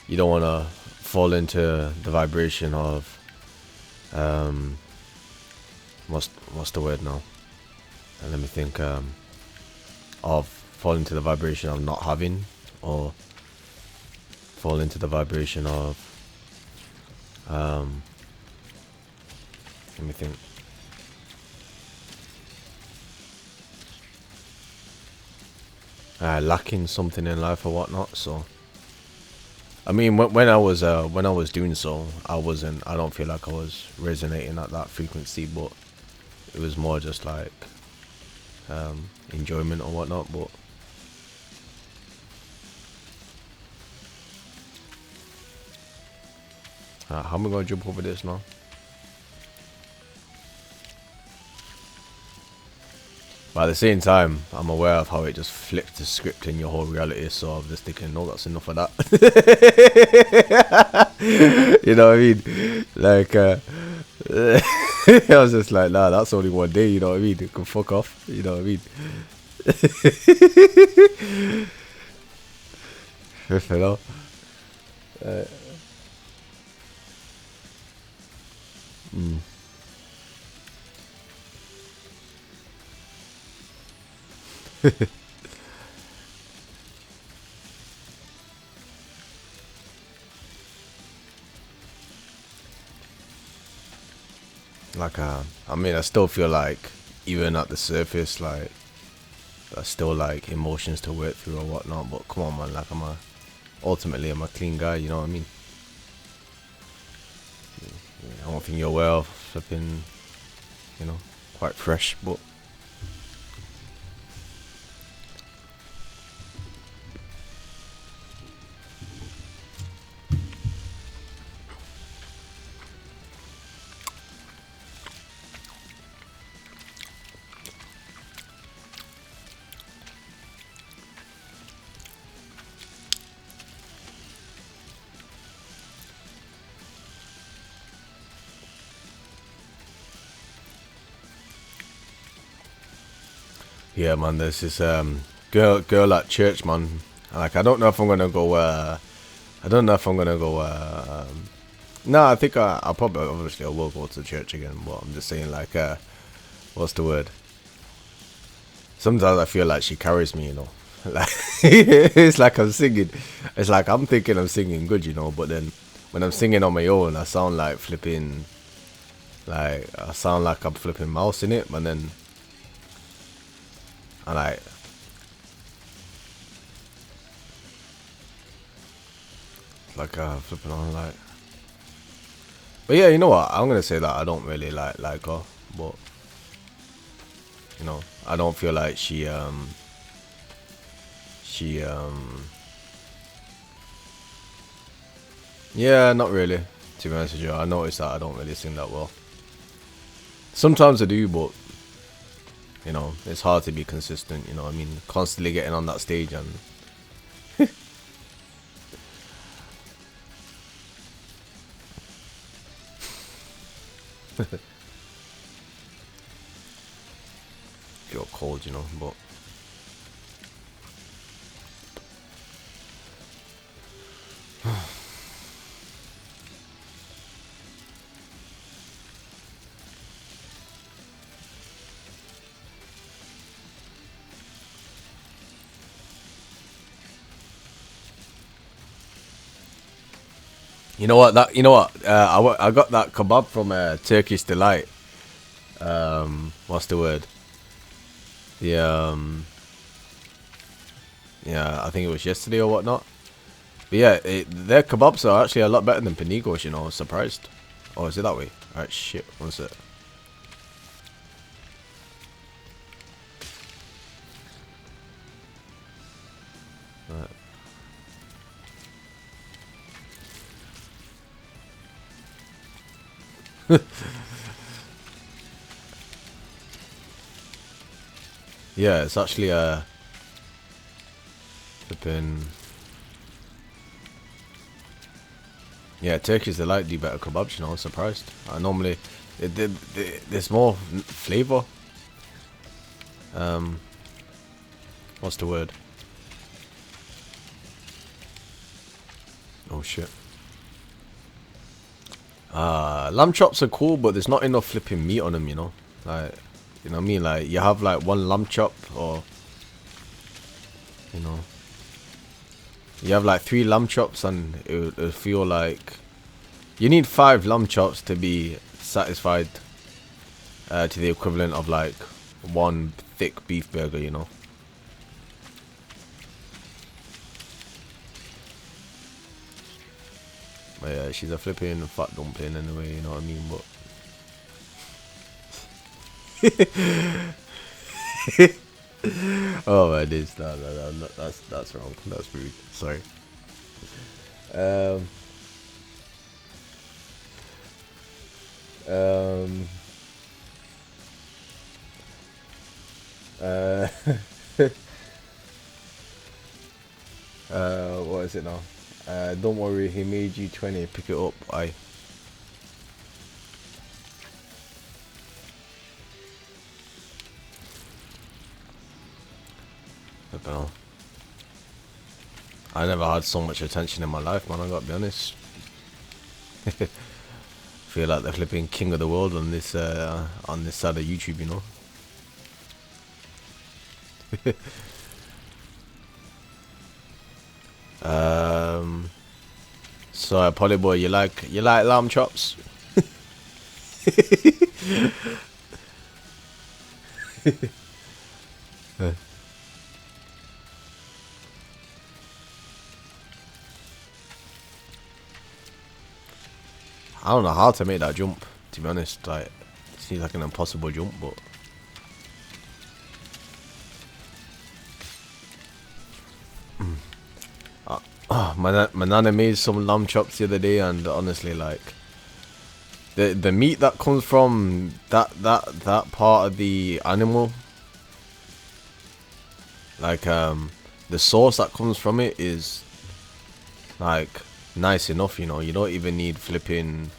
you don't want to fall into the vibration of what's the word now? And let me think. Of fall into the vibration of not having, or fall into the vibration of let me think. Lacking something in life or whatnot. So I mean, when I was doing so, I don't feel like I was resonating at that frequency, but it was more just like enjoyment or whatnot. But how am I gonna jump over this now? But at the same time, I'm aware of how it just flips the script in your whole reality, so I'm just thinking, no, that's enough of that. You know what I mean? Like, I was just like, nah, that's only 1 day, you know what I mean? You can fuck off, you know what I mean? You know? Mm. Like, I mean, I still feel like, even at the surface, like, there's still like emotions to work through or whatnot. But come on, man, like, ultimately, I'm a clean guy, you know what I mean? I don't think you're well flipping, you know, quite fresh, but yeah, man, there's this girl at church, man. Like, I don't know if I'm gonna go. I don't know if I'm gonna go. No, I think I'll probably, obviously, I will go to church again. But I'm just saying, like, what's the word? Sometimes I feel like she carries me, you know. Like, it's like I'm singing. It's like I'm thinking I'm singing good, you know. But then when I'm singing on my own, I sound like flipping. Like, I sound like I'm flipping mouse in it, but then I like flipping on like. But yeah, you know what? I'm gonna say that I don't really like her, but you know, I don't feel like she yeah, not really. To To be honest with you, I noticed that I don't really sing that well. Sometimes I do, but you know, it's hard to be consistent. You know, I mean, constantly getting on that stage and feel cold, you know, but. You know what? That you know what? I got that kebab from Turkish Delight. What's the word? The yeah, I think it was yesterday or whatnot. But yeah, their kebabs are actually a lot better than Panigos. You know, I was surprised. Oh, is it that way? Alright, shit. What's it? Right. Yeah, it's actually flipping. Yeah, Turkish Delight do better kebabs. You know, I was surprised. I normally there's more flavor. What's the word? Oh shit. Lamb chops are cool, but there's not enough flipping meat on them, you know? Like, you know what I mean? Like, you have like one lamb chop, or, you know, you have like 3 lamb chops, and it'll feel like you need 5 lamb chops to be satisfied to the equivalent of like one thick beef burger, you know? But yeah, she's a flipping fat dumpling anyway, you know what I mean? But oh man, this no, that's wrong. That's rude. Sorry. Um. Um. Uh. What is it now? Don't worry, he made you 20. Pick it up. I don't know. I never had so much attention in my life, man. I gotta be honest. Feel like the flipping king of the world on this side of YouTube, you know. So Polyboy, you like lamb chops? I don't know how to make that jump, to be honest. Like, it seems like an impossible jump, but my nana made some lamb chops the other day, and honestly, like, the meat that comes from that part of the animal, like the sauce that comes from it is like nice enough, you know. You don't even need flipping,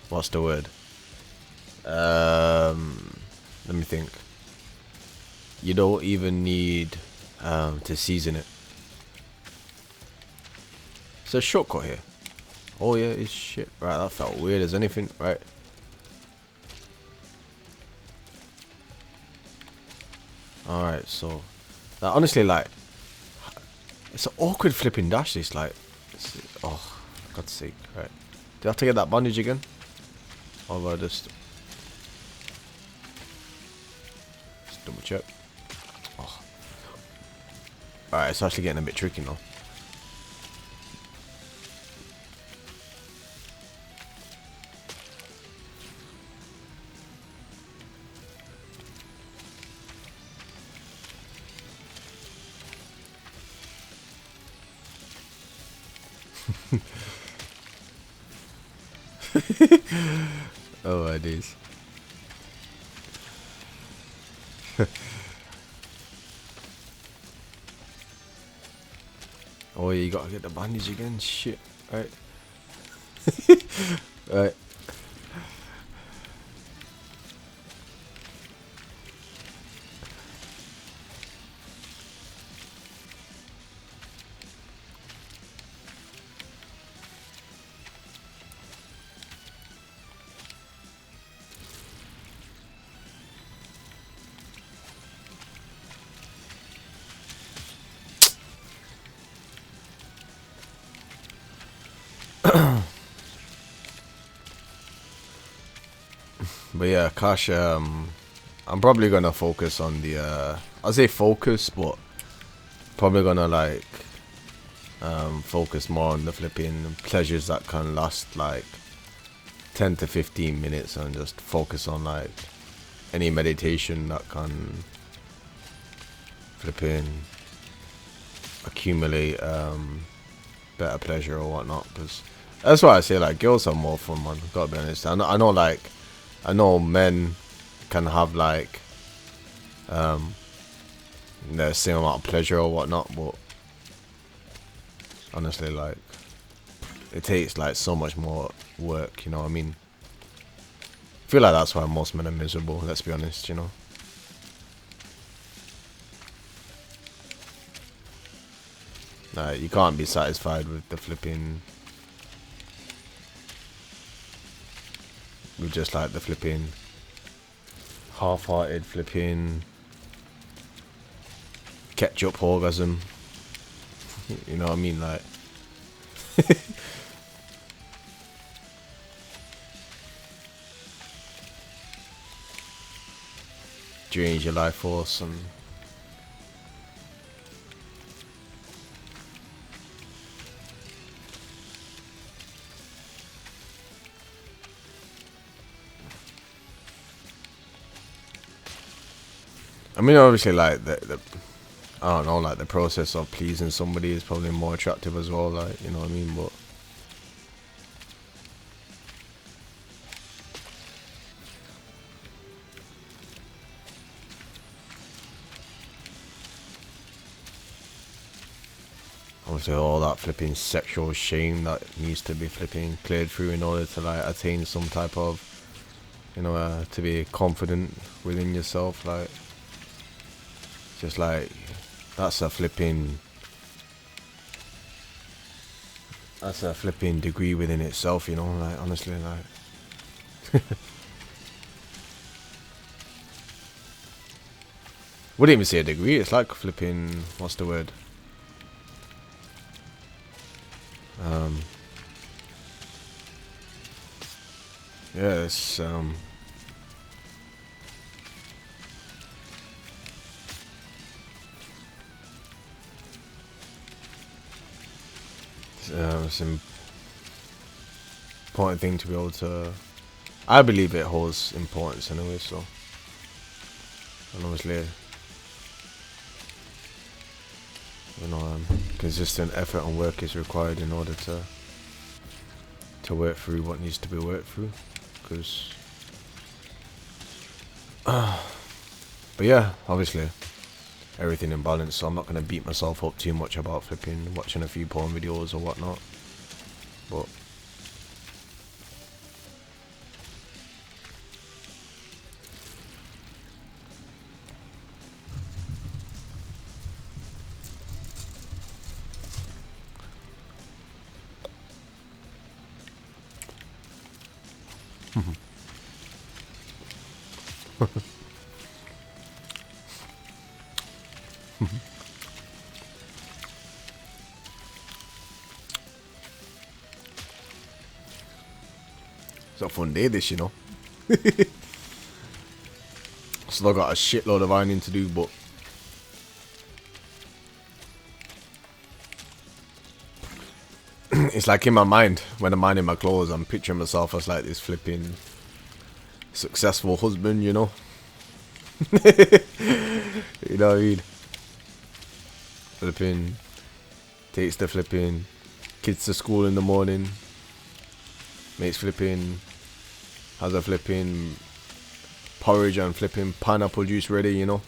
what's the word? Let me think. You don't even need to season it. It's a shortcut here. Oh yeah, it's shit. Right, that felt weird as anything. Right. Alright, so honestly, like, it's an awkward flipping dash. This, like, oh, for God's sake. Right, do I have to get that bandage again, or will I just double check? Oh. Alright, it's actually getting a bit tricky now. Oh my days. Oh yeah, you gotta get the bandage again. Shit. Alright. Alright. But yeah, Cash, I'm probably gonna focus on the I'll say focus, but probably gonna like focus more on the flipping pleasures that can last like 10 to 15 minutes, and just focus on like any meditation that can flipping accumulate better pleasure or whatnot. Because that's why I say like girls have more fun, man. Gotta be honest. I know like I know men can have like the same amount of pleasure or whatnot, but honestly, like it takes like so much more work. You know what I mean? I feel like that's why most men are miserable. Let's be honest. You know. Like you can't be satisfied with the flipping. With just like the flipping half-hearted flipping ketchup orgasm. You know what I mean? Like drains your life force and I mean obviously like the I don't know, like the process of pleasing somebody is probably more attractive as well, like, you know what I mean? But obviously all that flipping sexual shame that needs to be flipping cleared through in order to like attain some type of, you know, to be confident within yourself, like just like that's a flipping degree within itself, you know, like honestly, like wouldn't even say a degree, it's like flipping, what's the word, yeah, it's it's an important thing to be able to, I believe it holds importance anyway, so, and obviously, you know, consistent effort and work is required in order to work through what needs to be worked through, because but yeah, obviously everything in balance, so I'm not going to beat myself up too much about flipping watching a few porn videos or whatnot, but it's a fun day this, you know. Still got a shitload of ironing to do, but it's like in my mind when I'm ironing my clothes, I'm picturing myself as like this flipping successful husband, you know. You know what I mean? Flipping takes the flipping kids to school in the morning, Makes flipping, has a flipping porridge and flipping pineapple juice ready, you know.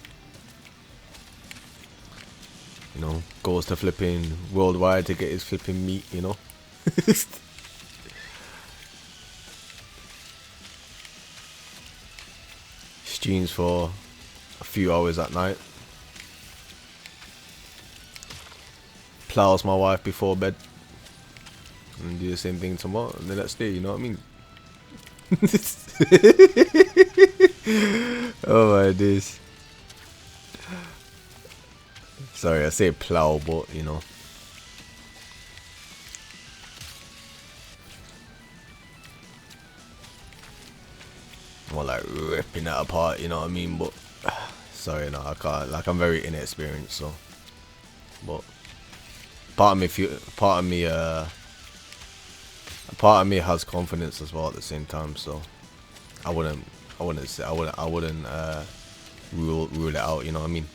You know, goes to flipping worldwide to get his flipping meat, you know. Streams for a few hours at night. Plows my wife before bed. And do the same thing tomorrow and the next day, you know what I mean? Oh my days. Sorry, I say plow, but you know. More like ripping it apart, you know what I mean? But sorry, no, I can't. Like, I'm very inexperienced, so. But part of me has confidence as well at the same time, so I wouldn't rule it out, you know what I mean?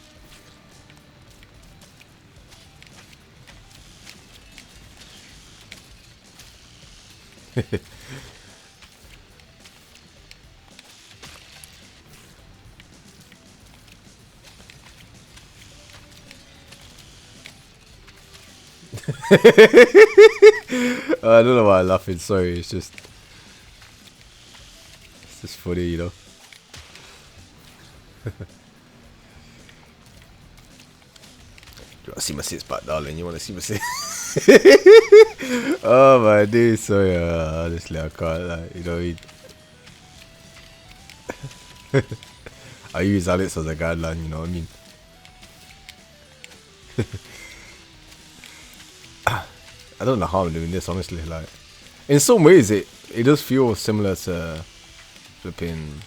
I don't know why I'm laughing, sorry, it's just funny, you know. You wanna see my six pack, darling? You wanna see my six? Oh my days, sorry, honestly I can't, like, you know what I mean? I use Alex as a guideline, you know what I mean? I don't know how I'm doing this, honestly. Like, in some ways, it does feel similar to flipping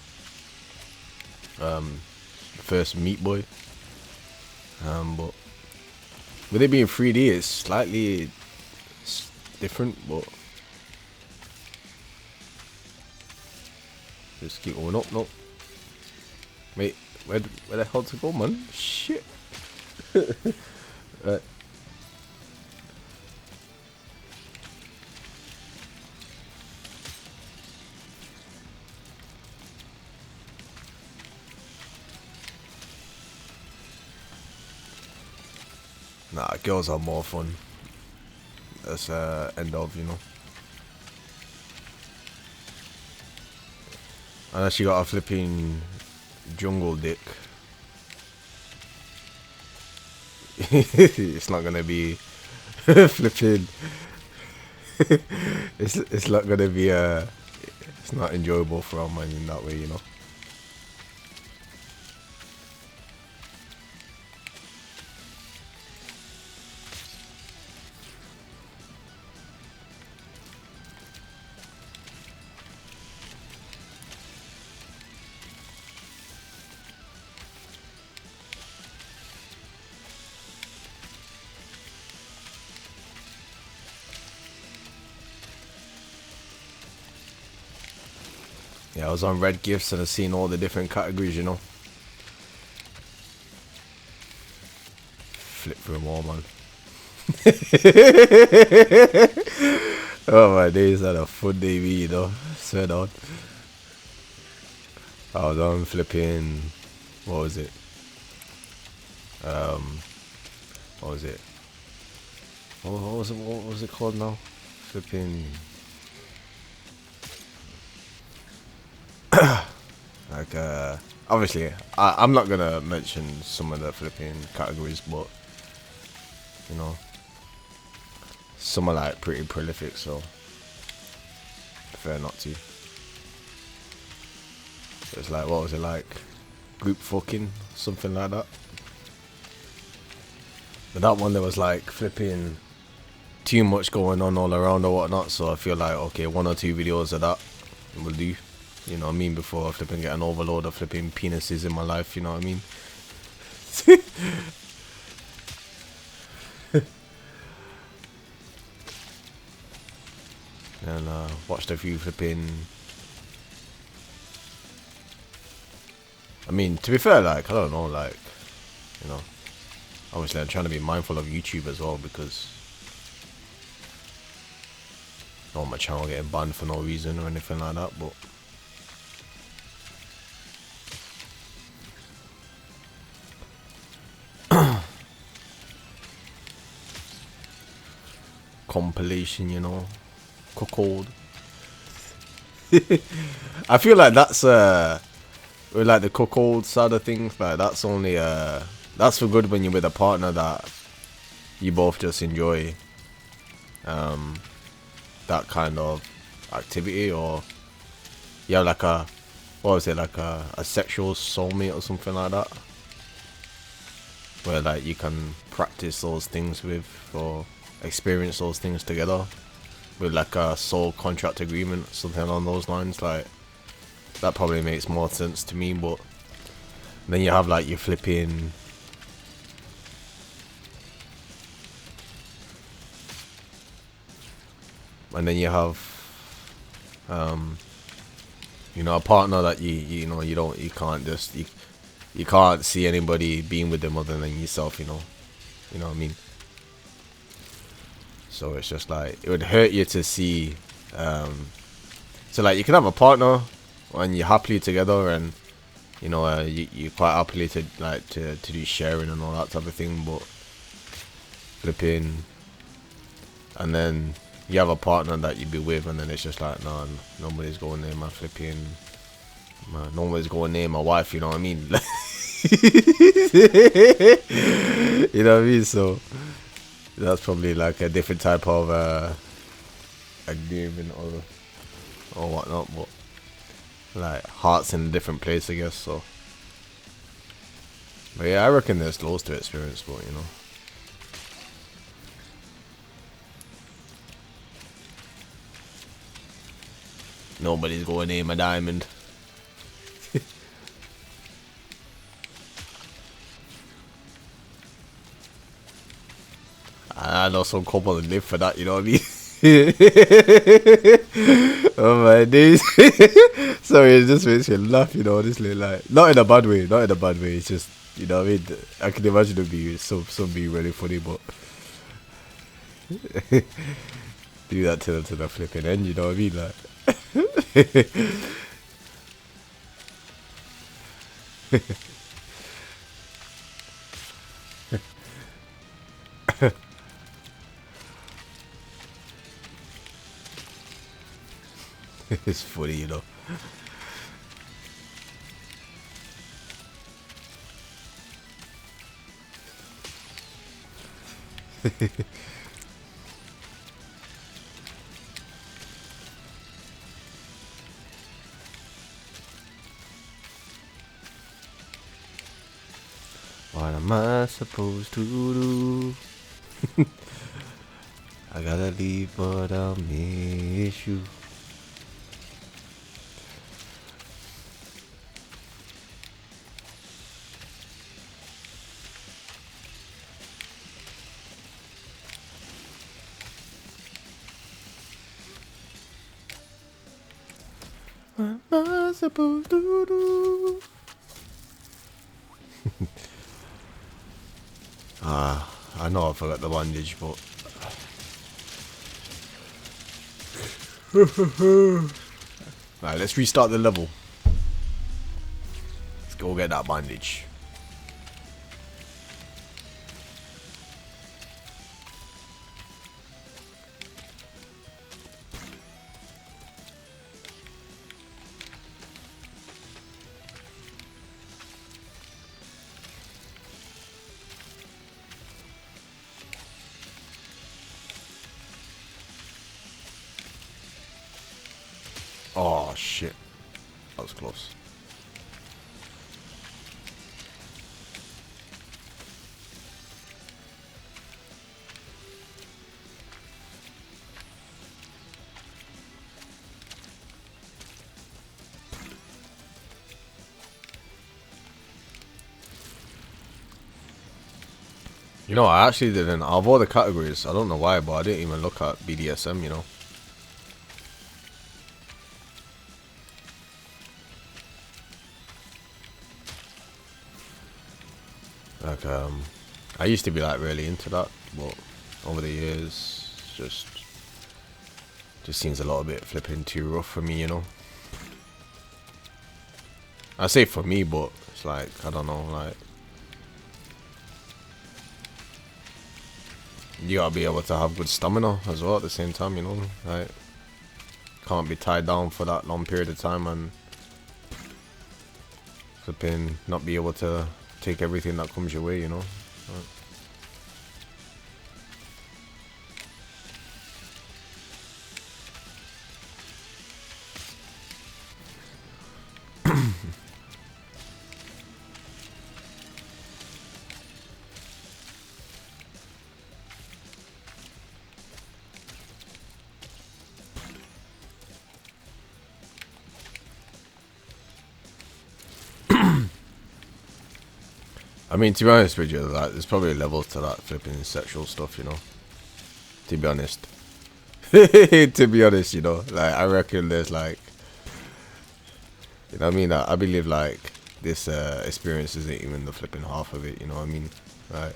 first Meat Boy. But with it being 3D, it's slightly different. But just keep going up. No, wait, where the hell to go, man? Shit. Right. Nah, girls are more fun. That's end of, you know. Unless you got a flipping jungle dick. It's not gonna be flipping. It's not gonna be it's not enjoyable for our man in that way, you know. Yeah, I was on Red Gifts and I seen all the different categories, you know. Flip through them all, man. Oh my days, had a fun day, you know. Swear down. I was on flipping. What was it? What was it? What was it called now? Flipping. Like, obviously, I'm not gonna mention some of the flipping categories, but you know, some are like pretty prolific, so prefer not to. So it's like, what was it like? Group fucking, something like that. But that one, there was like flipping too much going on all around or whatnot, so I feel like, okay, 1 or 2 videos of that will do. You know what I mean? Before I flipping get an overload of flipping penises in my life, you know what I mean? And watched a few flipping. I mean, to be fair, like, I don't know, like, you know, obviously I'm trying to be mindful of YouTube as well, because Not my channel getting banned for no reason or anything like that, but compilation, you know, cuckold. I feel like that's with like the cuckold side of things, like that's only that's for good when you're with a partner that you both just enjoy that kind of activity, or you have like a, what was it, like a sexual soulmate or something like that, where like you can practice those things with or experience those things together with like a soul contract agreement, something along those lines. Like that probably makes more sense to me. But then you have like your flipping and then you have you know, a partner that you know, you can't just you can't see anybody being with them other than yourself, you know what I mean. So it's just like it would hurt you to see so like you can have a partner and you're happily together, and you know you're quite happily to like to do sharing and all that type of thing, but flipping, and then you have a partner that you be with, and then it's just like, nah, nobody's going near my flipping, nobody's going near my wife, you know what I mean. You know what I mean. So that's probably like a different type of agreement or whatnot, but like heart's in a different place, I guess. So but yeah, I reckon there's loads to experience, but you know, nobody's going near my diamond. I know some couple that live for that, you know what I mean. Oh my days. Sorry, it just makes you laugh, you know, honestly. Like, not in a bad way, not in a bad way. It's just, you know what I mean. I can imagine it be some being really funny, but do that to the flipping end, you know what I mean? Like, it's funny, you know. What am I supposed to do? I gotta leave, but I'll miss you. What am I supposed to do? I know I forgot the bandage, but right, let's restart the level. Let's go get that bandage. Oh shit, that was close. You know, I actually didn't. Of all the categories, I don't know why, but I didn't even look at BDSM, you know. Like, I used to be like really into that, but over the years, just Just seems a little bit flipping too rough for me, you know. I say for me, but it's like, I don't know, like, you gotta be able to have good stamina as well at the same time, you know. Like, can't be tied down for that long period of time and flipping not be able to take everything that comes your way, you know. Right. I mean, to be honest with you, like, there's probably levels to that flipping sexual stuff, you know. To be honest. To be honest, you know, like, I reckon there's like, you know what I mean? I believe like this experience isn't even the flipping half of it, you know what I mean? Right?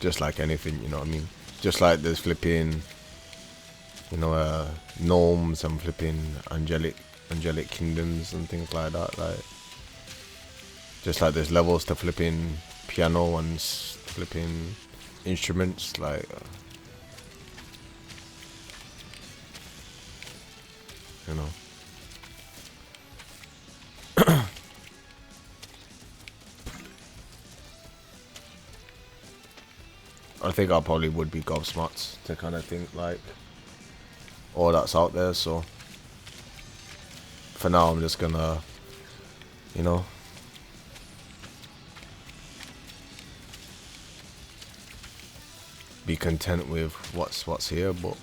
Just like anything, you know what I mean? Just like there's flipping, you know, gnomes and flipping angelic kingdoms and things like that, like. Just like there's levels to flipping piano and flipping instruments, like, you know. I think I probably would be gobsmacked to kind of think like all that's out there. So for now, I'm just gonna, you know, be content with what's here. But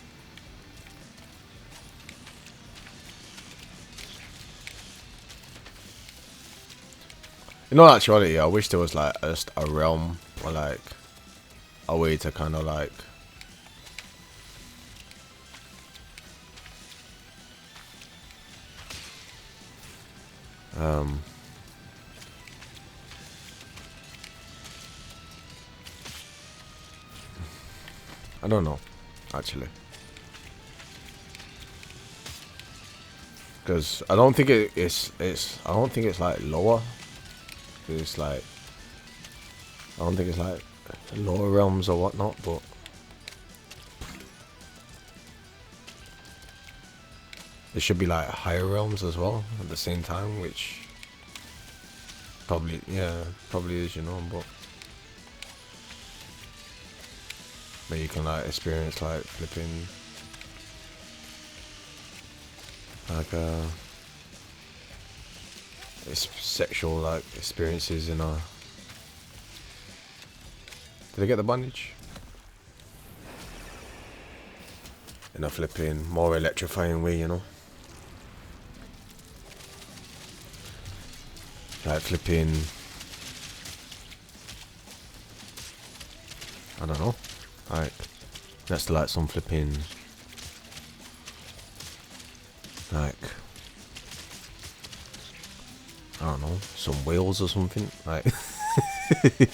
in all actuality, I wish there was like just a realm or like a way to kind of like I don't know, actually, because I don't think it's I don't think it's like lower. It's like I don't think it's like lower realms or whatnot, but there should be like higher realms as well at the same time, which probably, yeah, probably is, you know, but you can like experience like flipping like it's sexual like experiences in a. Did I get the bandage? In a flipping more electrifying way, you know. Like flipping, I don't know. Like next to like some flipping like I don't know, some whales or something. Like did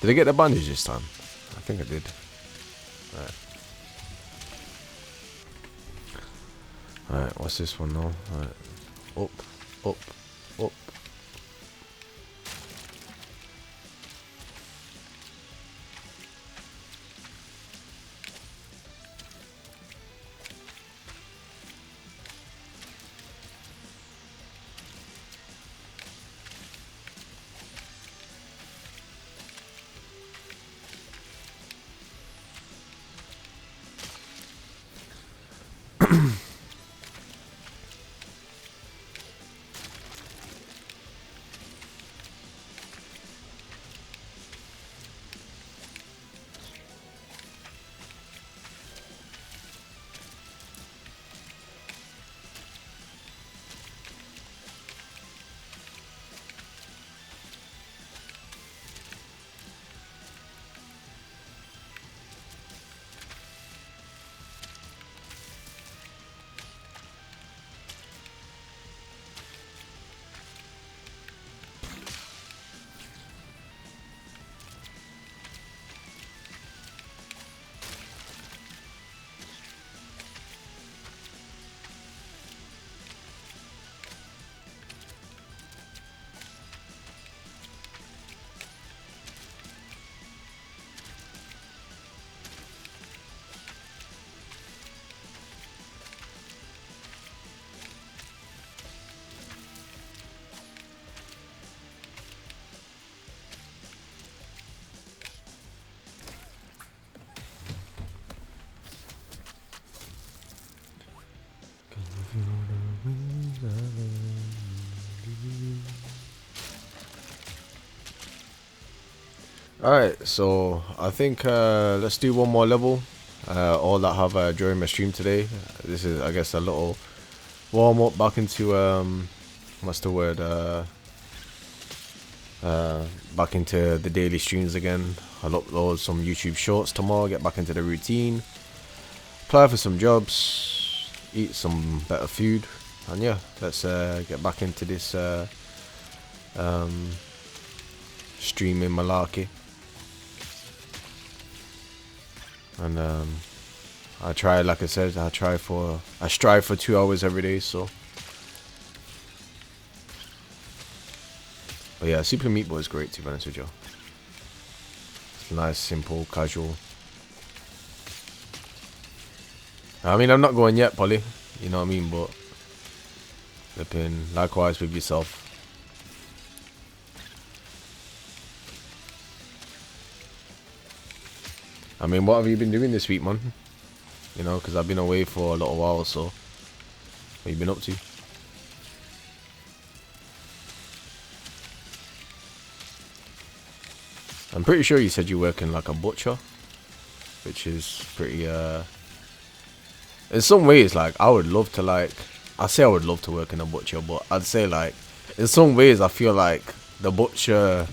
I get the bandage this time? I think I did. Right. Alright, what's this one now? Alright. Up, up, up. Alright, so I think let's do one more level. All that have during my stream today. This is, I guess, a little warm up back into what's the word? Back into the daily streams again. I'll upload some YouTube shorts tomorrow. Get back into the routine. Apply for some jobs. Eat some better food. And yeah, let's get back into this streaming malarkey. And I try, like I said, I strive for 2 hours every day. So, but yeah, Super Meat Boy is great, to be honest with you. It's nice, simple, casual. I mean, I'm not going yet, Polly. You know what I mean, but flipping likewise with yourself. I mean, what have you been doing this week, man? You know, because I've been away for a little while, so what have you been up to? I'm pretty sure you said you work in like a butcher, which is pretty in some ways, like, I would love to, like, I say I would love to work in a butcher, but I'd say, like, in some ways I feel like the butcher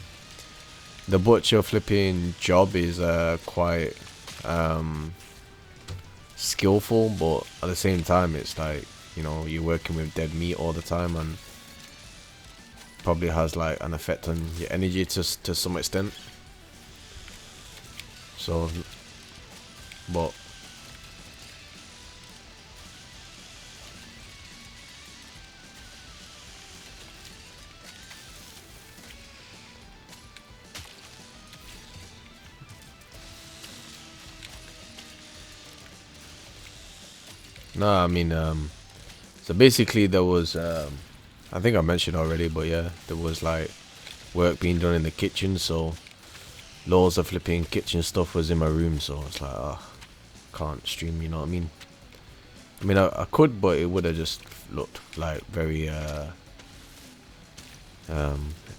flipping job is quite skillful, but at the same time it's like, you know, you're working with dead meat all the time, and probably has like an effect on your energy to some extent. So, but no, I mean, so basically there was, I think I mentioned already, but yeah, there was like work being done in the kitchen, so loads of flipping kitchen stuff was in my room, so it's like, can't stream, you know what I mean? I mean, I could, but it would have just looked like very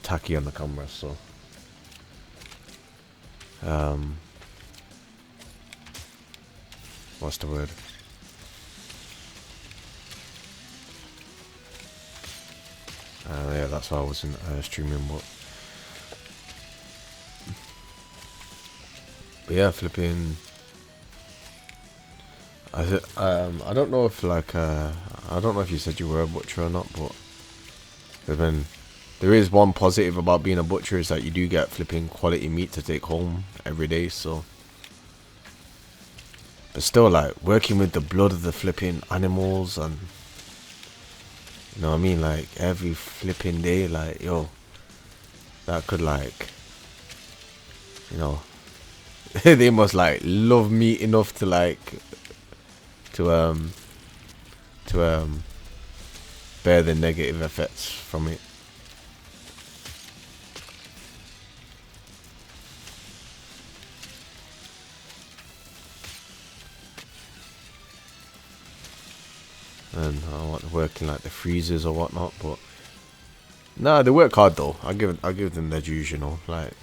tacky on the camera, so what's the word? Yeah, that's why I wasn't streaming, but yeah, flipping. I don't know if like I don't know if you said you were a butcher or not, but there is one positive about being a butcher, is that you do get flipping quality meat to take home every day. So, but still, like, working with the blood of the flipping animals, and you know what I mean, like every flipping day, like, yo, that could, like, you know, they must like love meat enough to like to bear the negative effects from it. And I want working like the freezers or whatnot, but nah, they work hard though. I give them their dues, you know. Like,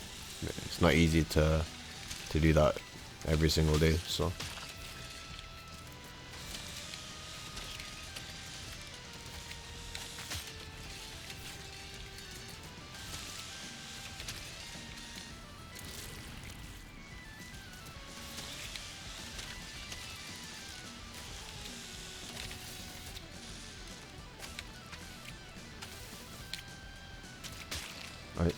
it's not easy to do that every single day. So, right.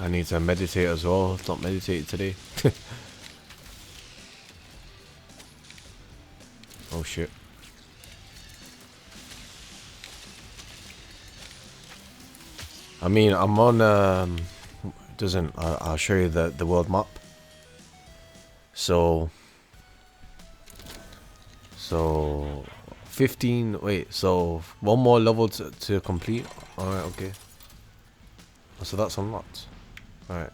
I need to meditate as well. I've not meditated today. Oh shit. I mean, I'm on doesn't I'll show you the world map. So 15, wait, so one more level to complete. Alright, okay. So that's unlocked. Alright.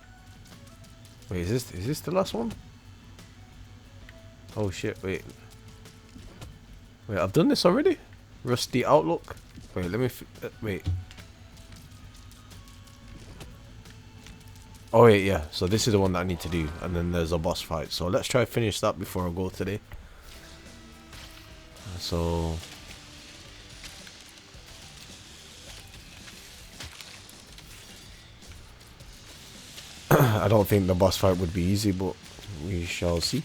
Wait, is this the last one? Oh shit, wait. Wait, I've done this already? Rusty Outlook? Wait, let me wait. Oh wait, yeah, so this is the one that I need to do, and then there's a boss fight. So let's try to finish that before I go today. So I don't think the boss fight would be easy, but we shall see.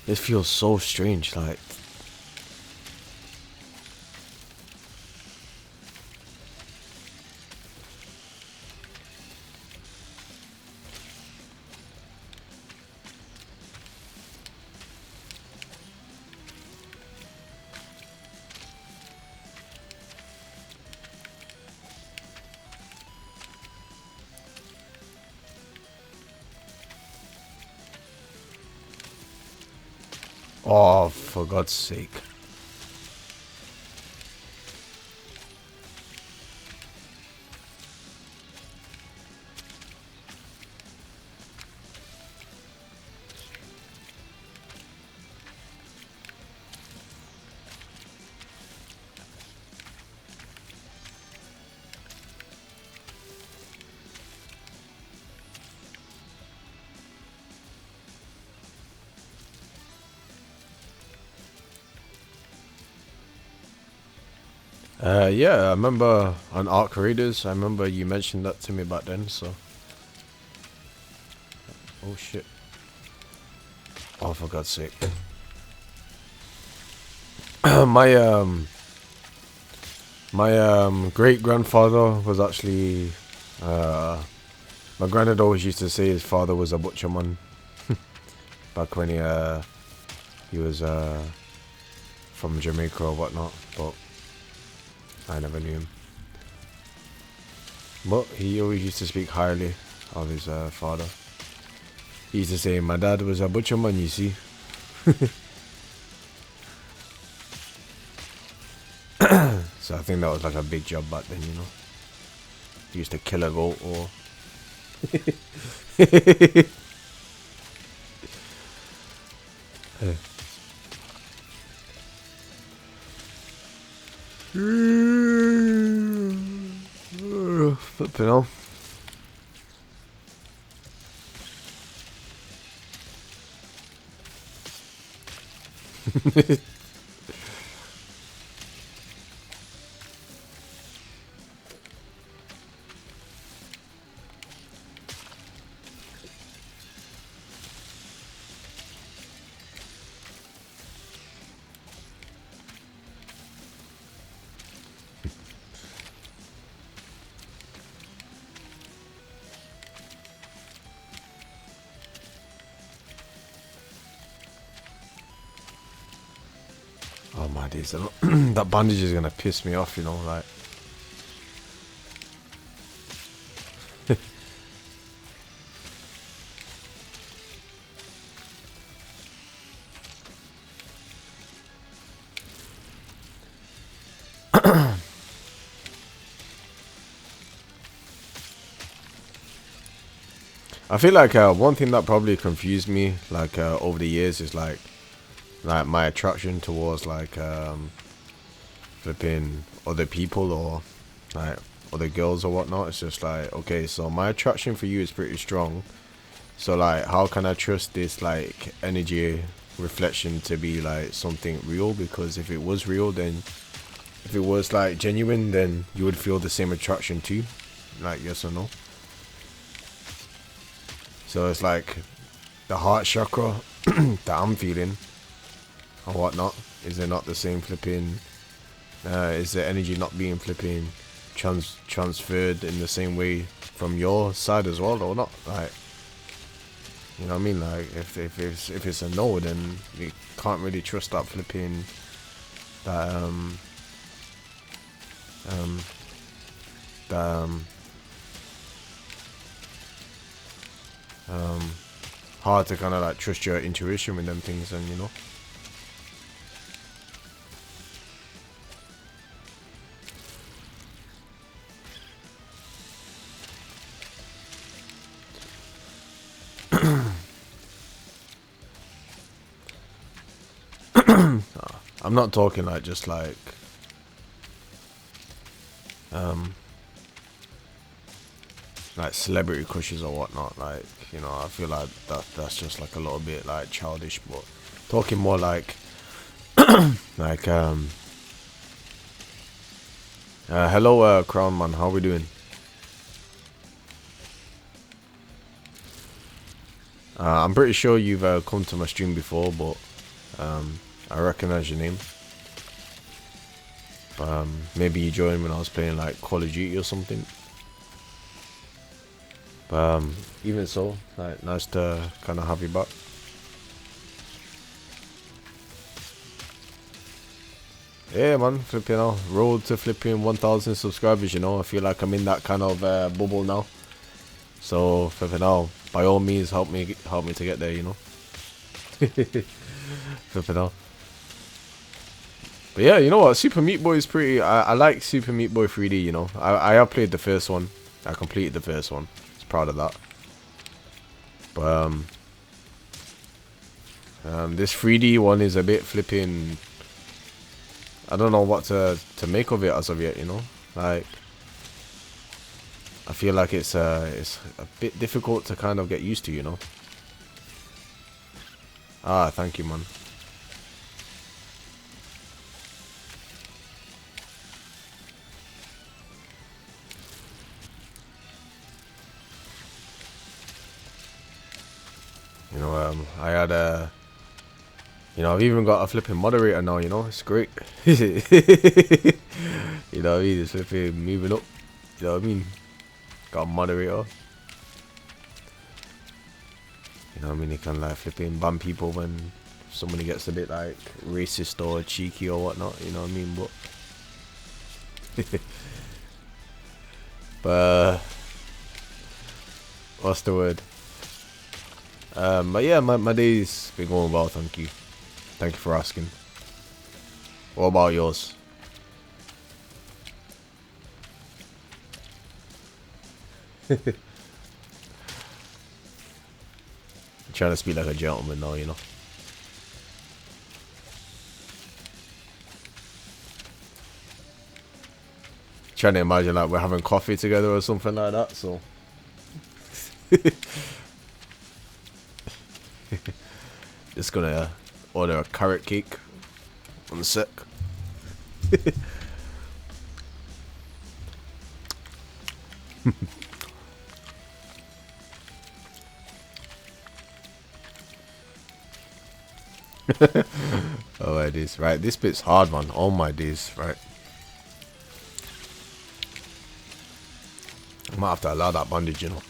This feels so strange, like. Oh, for God's sake. Yeah, I remember on Arc Raiders, I remember you mentioned that to me back then, so. Oh shit. Oh, for God's sake. My great grandfather was actually my granddad always used to say his father was a butcher man. Back when he was from Jamaica or whatnot, but I never knew him. But he always used to speak highly of his father. He used to say, my dad was a butcher man, you see. So I think that was like a big job back then, you know. He used to kill a goat or... Flipping hell. Oh my days, that bandage is gonna piss me off, you know, like. I feel like one thing that probably confused me, like over the years, is like my attraction towards like flipping other people or like other girls or whatnot. It's just like, okay, so my attraction for you is pretty strong. So like, how can I trust this like energy reflection to be like something real? Because if it was real, then if it was like genuine, then you would feel the same attraction too. Like, yes or no? So it's like the heart chakra that I'm feeling or whatnot. Is it not the same flipping? Is the energy not being flipping transferred in the same way from your side as well, or not? Like, you know what I mean? Like, if it's a no, then you can't really trust that flipping that that hard to kind of like trust your intuition with them things, and you know. I'm not talking like just like celebrity crushes or whatnot. Like, you know, I feel like that's just like a little bit like childish. But talking more like like hello Crown Man, how we doing? I'm pretty sure you've come to my stream before, but I recognize your name. Maybe you joined when I was playing like Call of Duty or something. But even so, like, nice to kind of have you back. Yeah, man, flipping out. Road to flipping 1,000 subscribers, you know. I feel like I'm in that kind of bubble now. So, flipping out, by all means, help me to get there, you know. Flipping out. But yeah, you know what? Super Meat Boy is pretty. I like Super Meat Boy 3D, you know. I have played the first one. I completed the first one. I was proud of that. But this 3D one is a bit flipping. I don't know what to make of it as of yet, you know. Like, I feel like it's a bit difficult to kind of get used to, you know. Ah, thank you, man. You know, I had a. You know, I've even got a flipping moderator now, you know, it's great. You know what I mean? It's flipping moving up. You know what I mean? Got a moderator. You know what I mean? You can like flipping ban people when somebody gets a bit like racist or cheeky or whatnot, you know what I mean? But what's the word? But yeah, my day's been going well, thank you. Thank you for asking. What about yours? I'm trying to speak like a gentleman now, you know. Trying to imagine like we're having coffee together or something like that, so. Just gonna order a carrot cake on the sec. Oh my days, right, this bit's hard, man. Oh my days, right. I might have to allow that bandage, you know.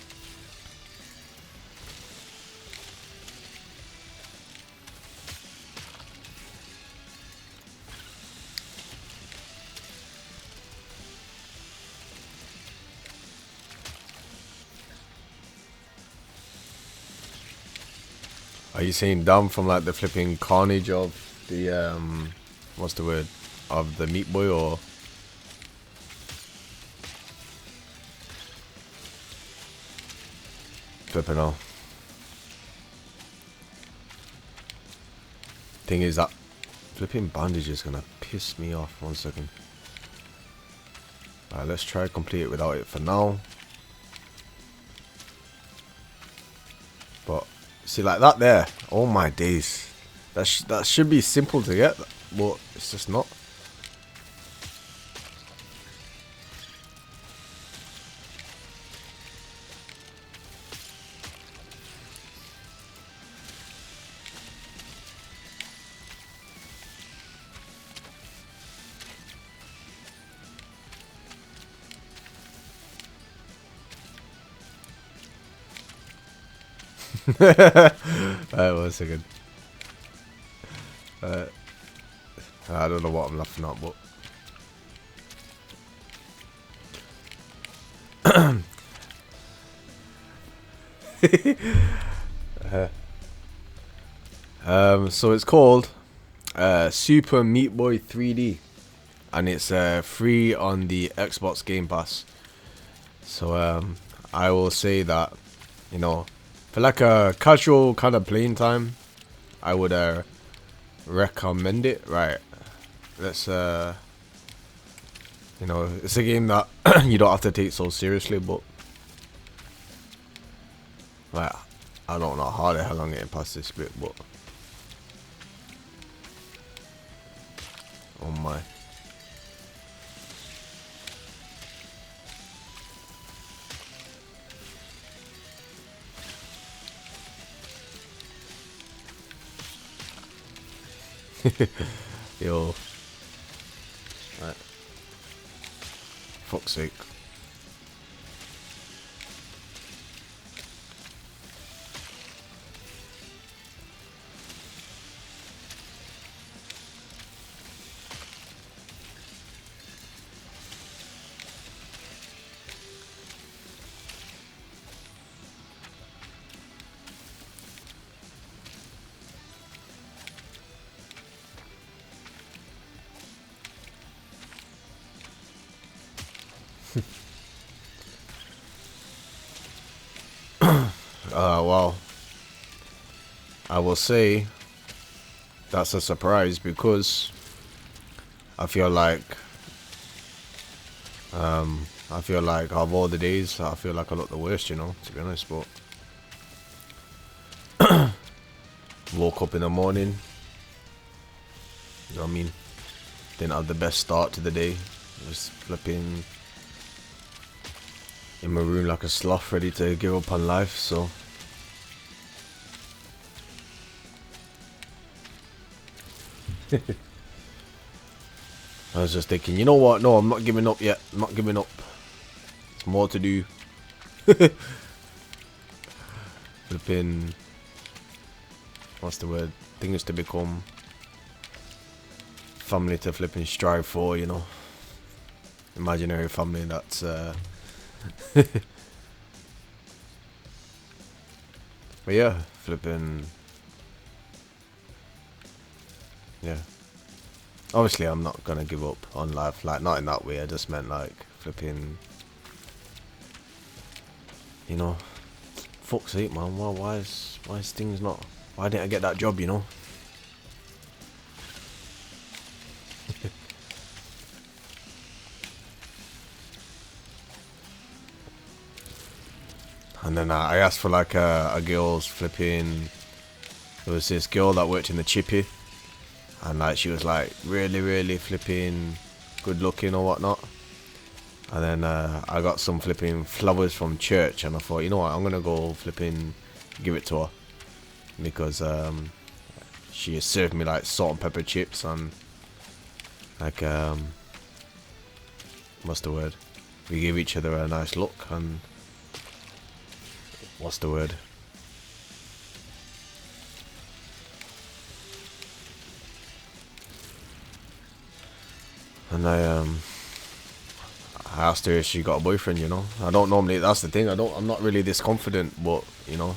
Are you saying down from like the flipping carnage of the what's the word, of the Meat Boy, or flipping out? Thing is that flipping bandage is gonna piss me off. 1 second. Alright, let's try to complete it without it for now. But see, like that there. Oh my days. That should be simple to get, but it's just not. Alright, 1 second. I don't know what I'm laughing at, but so it's called Super Meat Boy 3D, and it's free on the Xbox Game Pass. So I will say that, you know, for like a casual kind of playing time, I would recommend it. Right, let's you know, it's a game that you don't have to take so seriously, but like, I don't know how the hell I'm getting past this bit, but oh my. Yo. Right. Fuck's sake. Well, I will say that's a surprise because I feel like of all the days, I feel like I look the worst, you know, to be honest. But woke up in the morning, you know what I mean? Didn't have the best start to the day. Was flipping in my room like a sloth, ready to give up on life. So I was just thinking, you know what? No, I'm not giving up yet. I'm not giving up. There's more to do. Flipping, what's the word? Things to become, family to flipping strive for, you know. Imaginary family that's but yeah, flipping, yeah. Obviously, I'm not gonna give up on life, like not in that way. I just meant like flipping, you know. Fuck's sake, man. Why is things not? Why didn't I get that job? You know. And then I asked for like a girl's flipping. There was this girl that worked in the chippy, and like she was like really flipping good looking or whatnot. And then I got some flipping flowers from church, and I thought, you know what, I'm gonna go flipping give it to her because she served me like salt and pepper chips and like what's the word? We gave each other a nice look and what's the word? And I asked her if she got a boyfriend, you know. I don't normally, that's the thing, I'm not really this confident, but you know,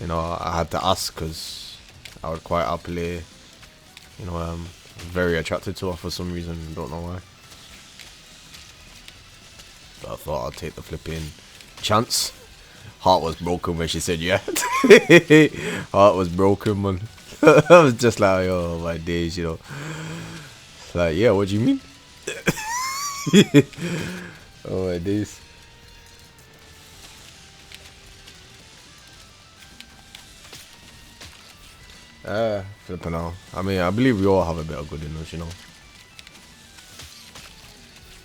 I had to ask because I would quite happily, you know, very attracted to her for some reason, don't know why. But I thought I'd take the flipping chance. Heart was broken when she said yeah. Heart was broken, man. I was just like, oh my days, you know. Like, yeah, what do you mean? Oh my days. Flipping out. I mean, I believe we all have a bit of good in us, you know.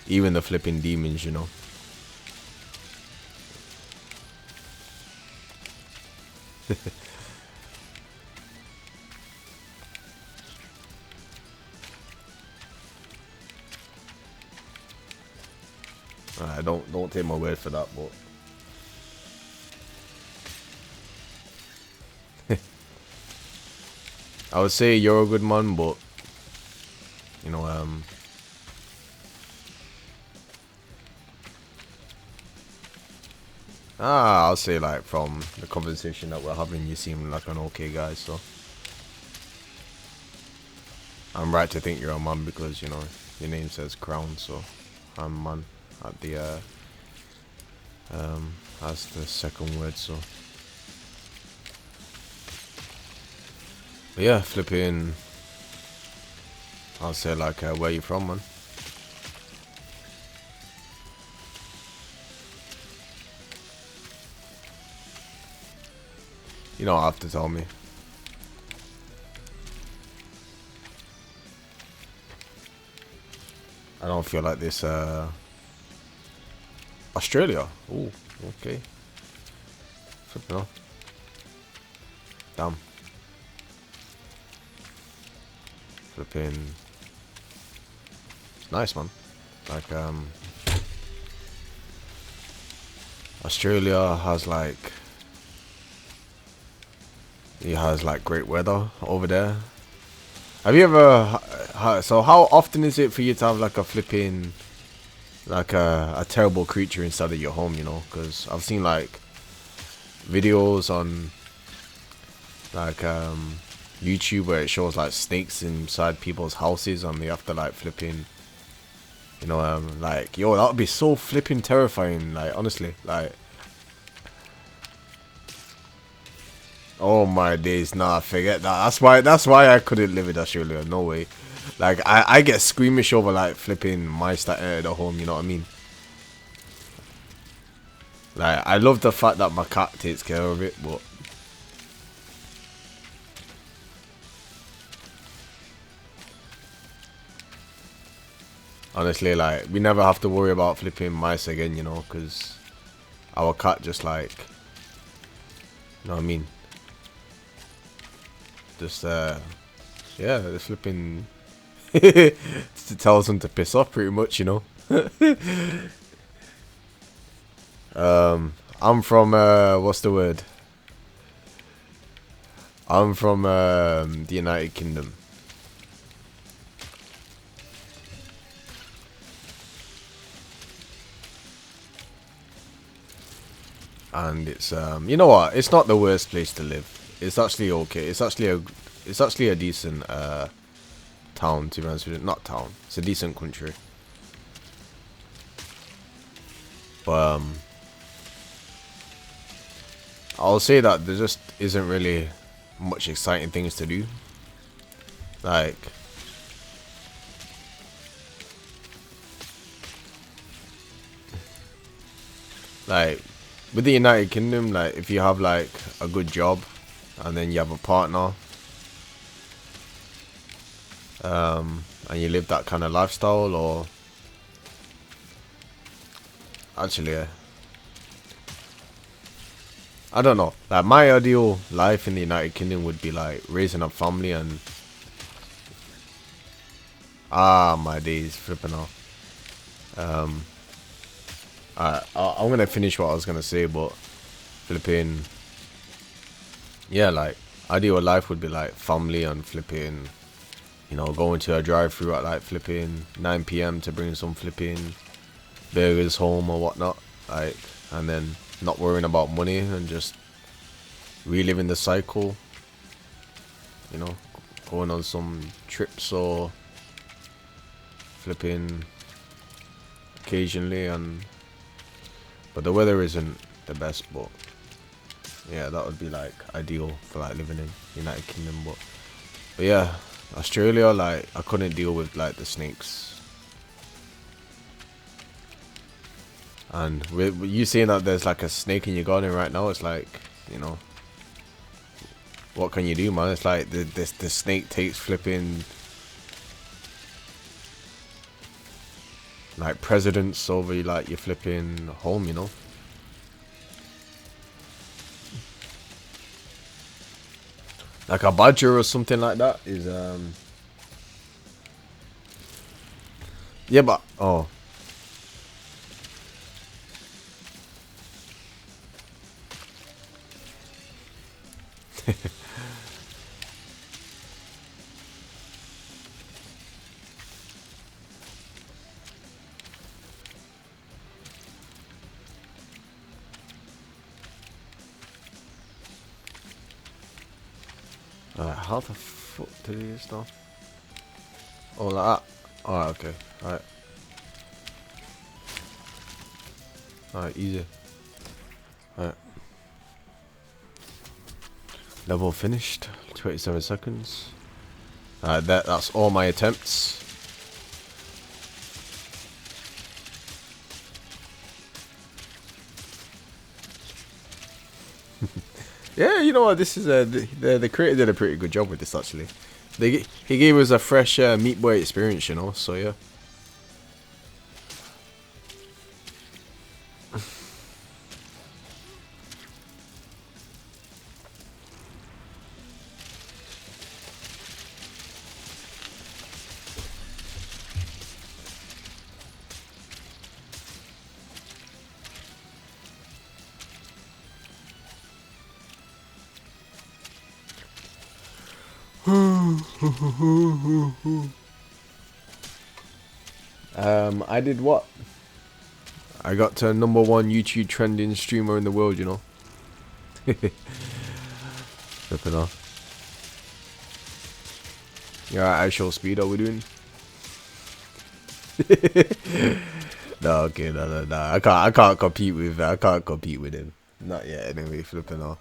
Even the flipping demons, you know. Don't take my word for that, but I would say you're a good man, but you know, I'll say like from the conversation that we're having, you seem like an okay guy, so I'm right to think you're a man because, you know, your name says Crown, so I'm man at the as the second word, so but yeah, flipping, I'll say like where you from, man? You don't have to tell me. I don't feel like this. Australia. Ooh, okay. Flipping off. Damn. Flipping. Nice, man. Like, Australia has like. It has like great weather over there. Have you ever? So how often is it for you to have like a flipping, like a terrible creature inside of your home? You know, because I've seen like videos on like YouTube where it shows like snakes inside people's houses and they have to like flipping, you know, like yo, that would be so flipping terrifying. Like honestly, like. Oh my days, nah, forget that. That's why I couldn't live in Australia. No way. Like I get squeamish over like flipping mice that enter the home, you know what I mean? Like I love the fact that my cat takes care of it, but honestly, like we never have to worry about flipping mice again, you know, because our cat just like, you know what I mean? Just yeah, the flipping just tells them to piss off pretty much, you know. I'm from what's the word? I'm from the United Kingdom. And it's you know what? It's not the worst place to live. It's actually okay. It's actually a decent town, to be honest with you. Not town. It's a decent country. But I'll say that there just isn't really much exciting things to do. Like like with the United Kingdom, like if you have like a good job and then you have a partner, and you live that kind of lifestyle, or actually, I don't know. Like my ideal life in the United Kingdom would be like raising a family and my days flipping off. I'm gonna finish what I was gonna say, but flipping, yeah, like ideal life would be like family and flipping, you know, going to a drive-through at like flipping 9 p.m. to bring some flipping burgers home or whatnot, like, and then not worrying about money and just reliving the cycle, you know, going on some trips or flipping occasionally, and but the weather isn't the best, but yeah, that would be like ideal for like living in United Kingdom. But yeah, Australia, like I couldn't deal with like the snakes. And with you saying that there's like a snake in your garden right now, it's like, you know, what can you do, man? It's like the snake takes flipping like presidents over like your flipping home, you know. Like a badger or something like that is yeah, but oh. How the fuck to do this now? Oh, like that. Alright, okay. Alright. Alright, easy. Alright. Level finished. 27 seconds. Alright, that's all my attempts. Yeah, you know what? This is the creator did a pretty good job with this actually. He gave us a fresh Meat Boy experience, you know. So yeah. I did what? I got to #1 YouTube trending streamer in the world, you know. Flipping off. Yeah, actual speed are we doing? No, okay, no. I can't compete with him. Not yet, anyway. Flipping off.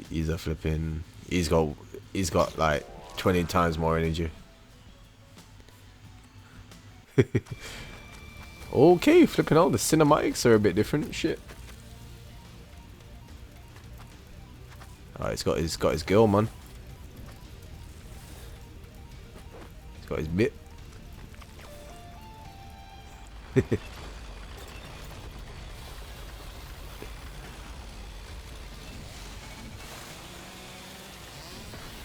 He's a flipping. He's got like 20 times more energy. Okay, flipping out. The cinematics are a bit different. Shit. Alright, he's got his girl, man. He's got his bit.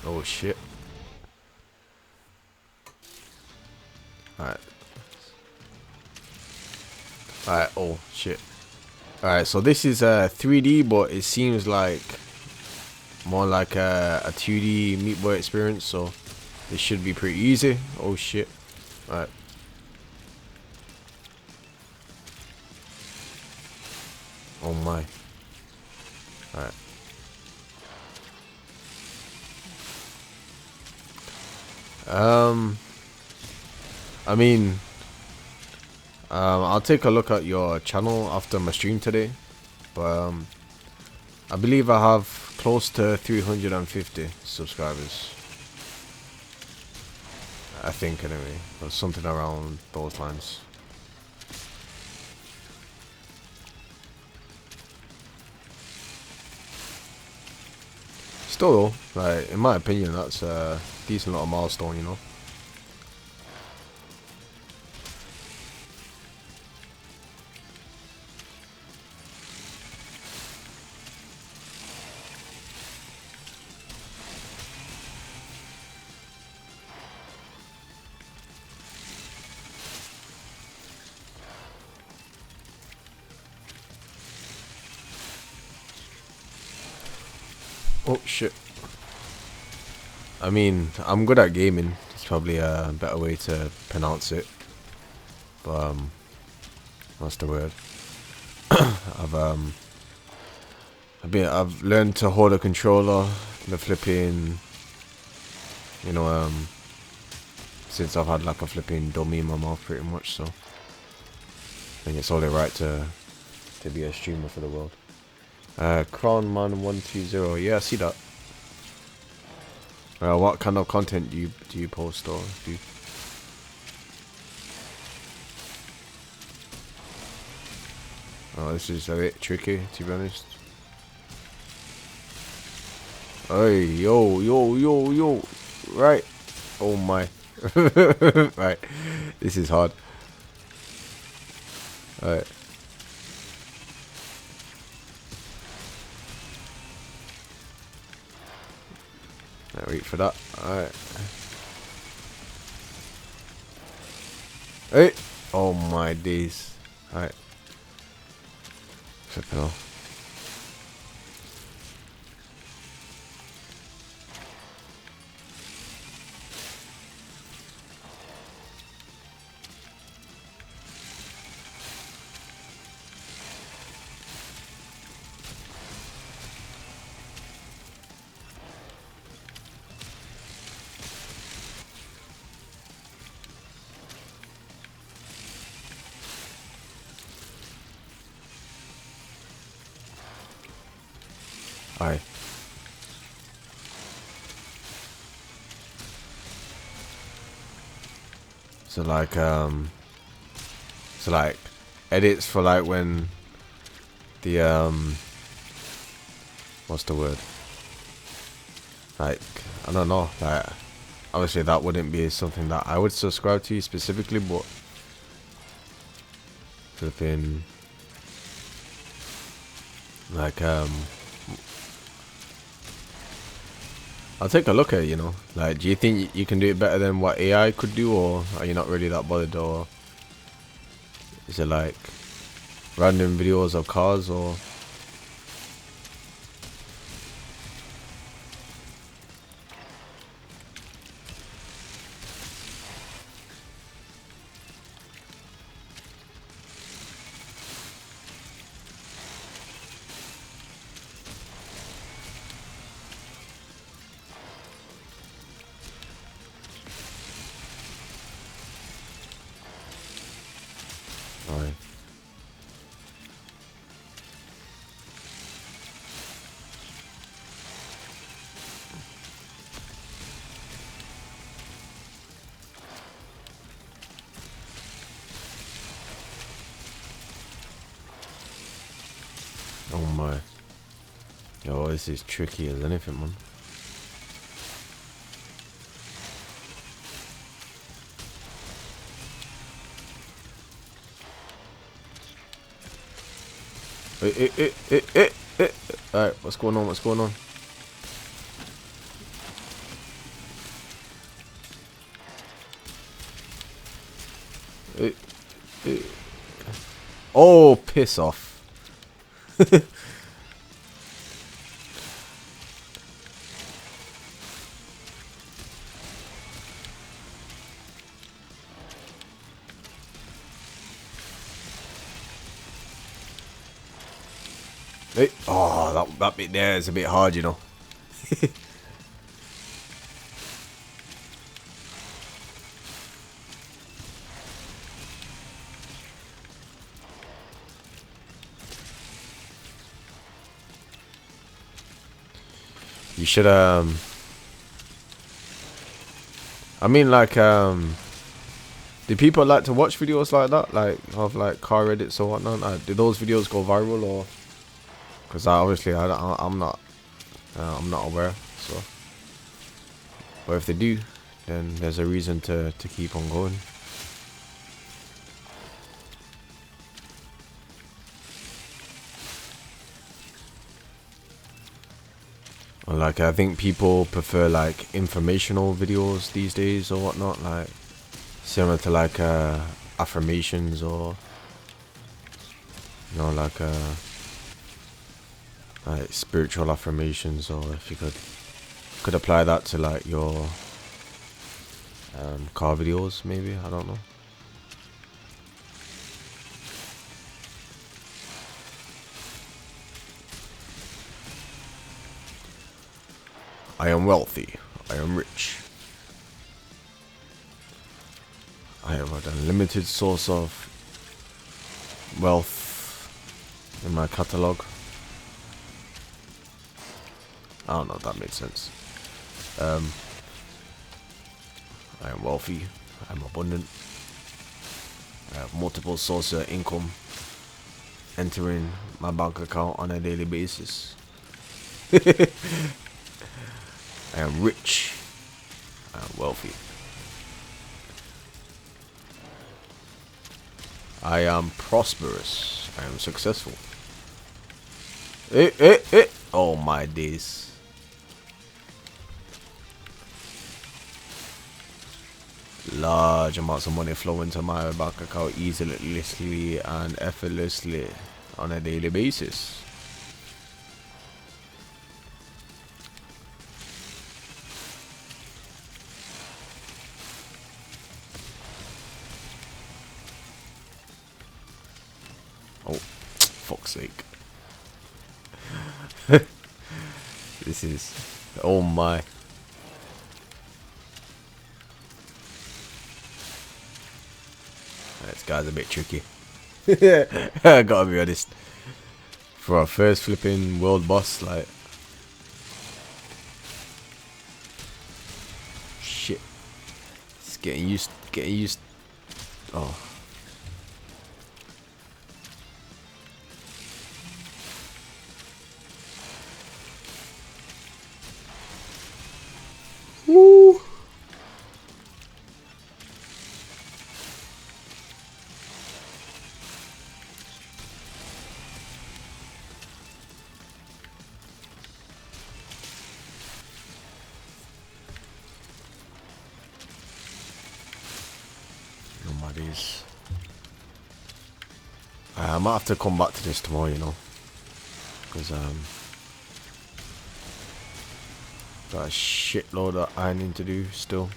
Oh shit. Alright. Alright, oh shit. Alright, so this is 3D, but it seems like more like a 2D Meat Boy experience, so this should be pretty easy. Oh shit. Alright. Oh my. Alright. I mean, I'll take a look at your channel after my stream today, but I believe I have close to 350 subscribers. I think anyway, or something around those lines. Still though, like in my opinion, that's a decent little milestone, you know. Oh shit. I mean, I'm good at gaming. It's probably a better way to pronounce it. But what's the word? I've learned to hold a controller, the flipping, you know, since I've had like a flipping dummy in my mouth pretty much, so I think it's only right to be a streamer for the world. Crownman120, yeah, I see that. What kind of content do you post or do? Oh, this is a bit tricky, to be honest. Hey, yo. Right. Oh my. Right. This is hard. Alright. Wait for that. Alright. Hey. Oh my days. Alright. Flipping off. Aye. So like edits for like when the what's the word? Like, I don't know, like obviously that wouldn't be something that I would subscribe to specifically, but flipping like I'll take a look at it, you know. Like, do you think you can do it better than what AI could do, or are you not really that bothered, or is it like random videos of cars, or Alright. Oh my. Yo, this is tricky as anything, man. Alright, what's going on? What's going on? Oh, piss off. Oh, that bit there is a bit hard, you know. You should I mean, like do people like to watch videos like that, like of like car edits or whatnot? Do those videos go viral, or because obviously I'm not aware, so. But if they do, then there's a reason to keep on going. Or like, I think people prefer like informational videos these days or whatnot, like similar to like affirmations, or you know, like spiritual affirmations, or if you could apply that to like your car videos, maybe, I don't know. I am wealthy. I am rich. I have an unlimited source of wealth in my catalog. I don't know if that made sense. I am wealthy. I'm abundant. I have multiple sources of income entering my bank account on a daily basis. I am rich. I am wealthy. I am prosperous. I am successful. Oh my days. Large amounts of money flow into my bank account easily and effortlessly on a daily basis. Oh, fuck's sake. This is... Oh my. This guy's a bit tricky. I gotta be honest. For our first flipping world boss, like, getting used. Oh. Woo. Nobody's. I might have to come back to this tomorrow, you know, because got a shitload of ironing to do still.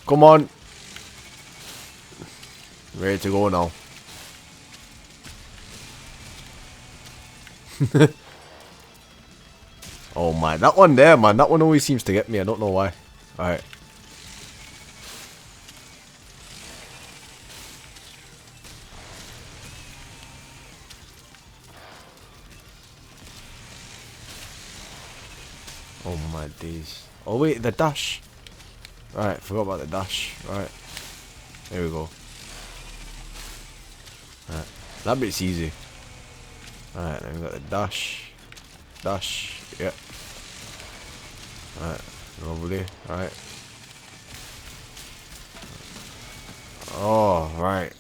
Come on, ready to go now. Oh man, that one there, man, that one always seems to get me. I don't know why. All right. Oh my days. Oh wait, the dash. Right, forgot about the dash. Right. There we go. Right. That bit's easy. Alright, then we got the dash. Dash. Yep. Alright. Lovely. Alright. Oh, right.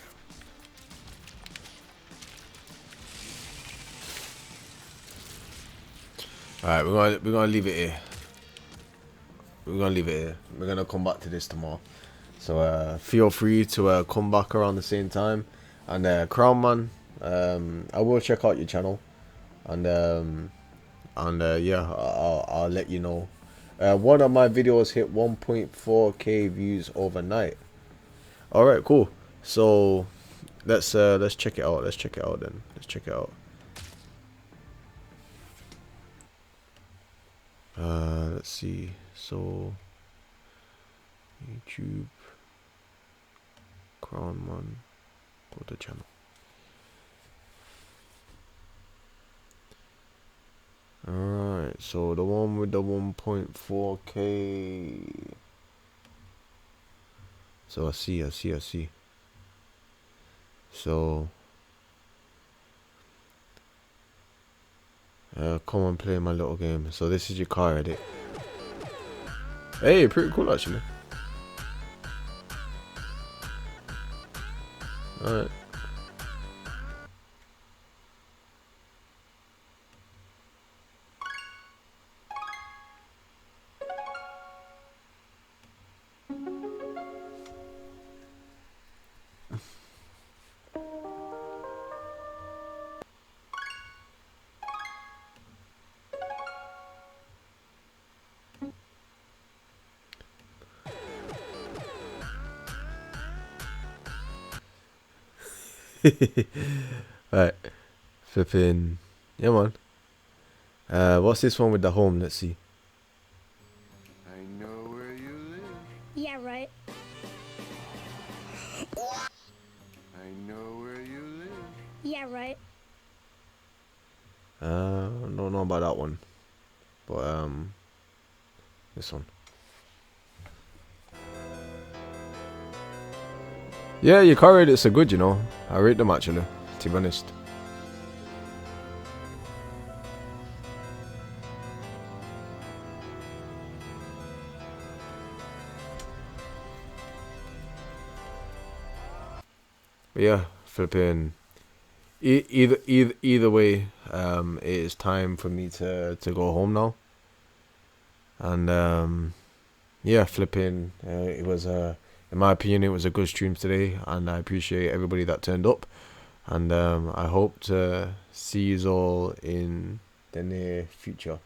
Alright, we're gonna leave it here. We're gonna leave it here. We're gonna come back to this tomorrow. So feel free to come back around the same time. And Crown Man, I will check out your channel. And yeah, I'll let you know. One of my videos hit 1.4k views overnight. All right, cool. So let's check it out. Let's check it out then. Let's check it out. Let's see. So YouTube, Crown Man, go to channel. Alright, so the one with the 1.4k. So I see. So come and play my little game. So this is your car edit. Hey, pretty cool actually. Alright. Right, flipping, yeah man. What's this one with the home? Let's see. I know where you live. Yeah, right. I know where you live. Yeah, right. Don't know about that one, but this one. Yeah, your car edits are good, you know. I rate them actually, to be honest. But yeah, flipping. Either way, it is time for me to go home now. And yeah, flipping. It was in my opinion, it was a good stream today, and I appreciate everybody that turned up. And I hope to see you all in the near future.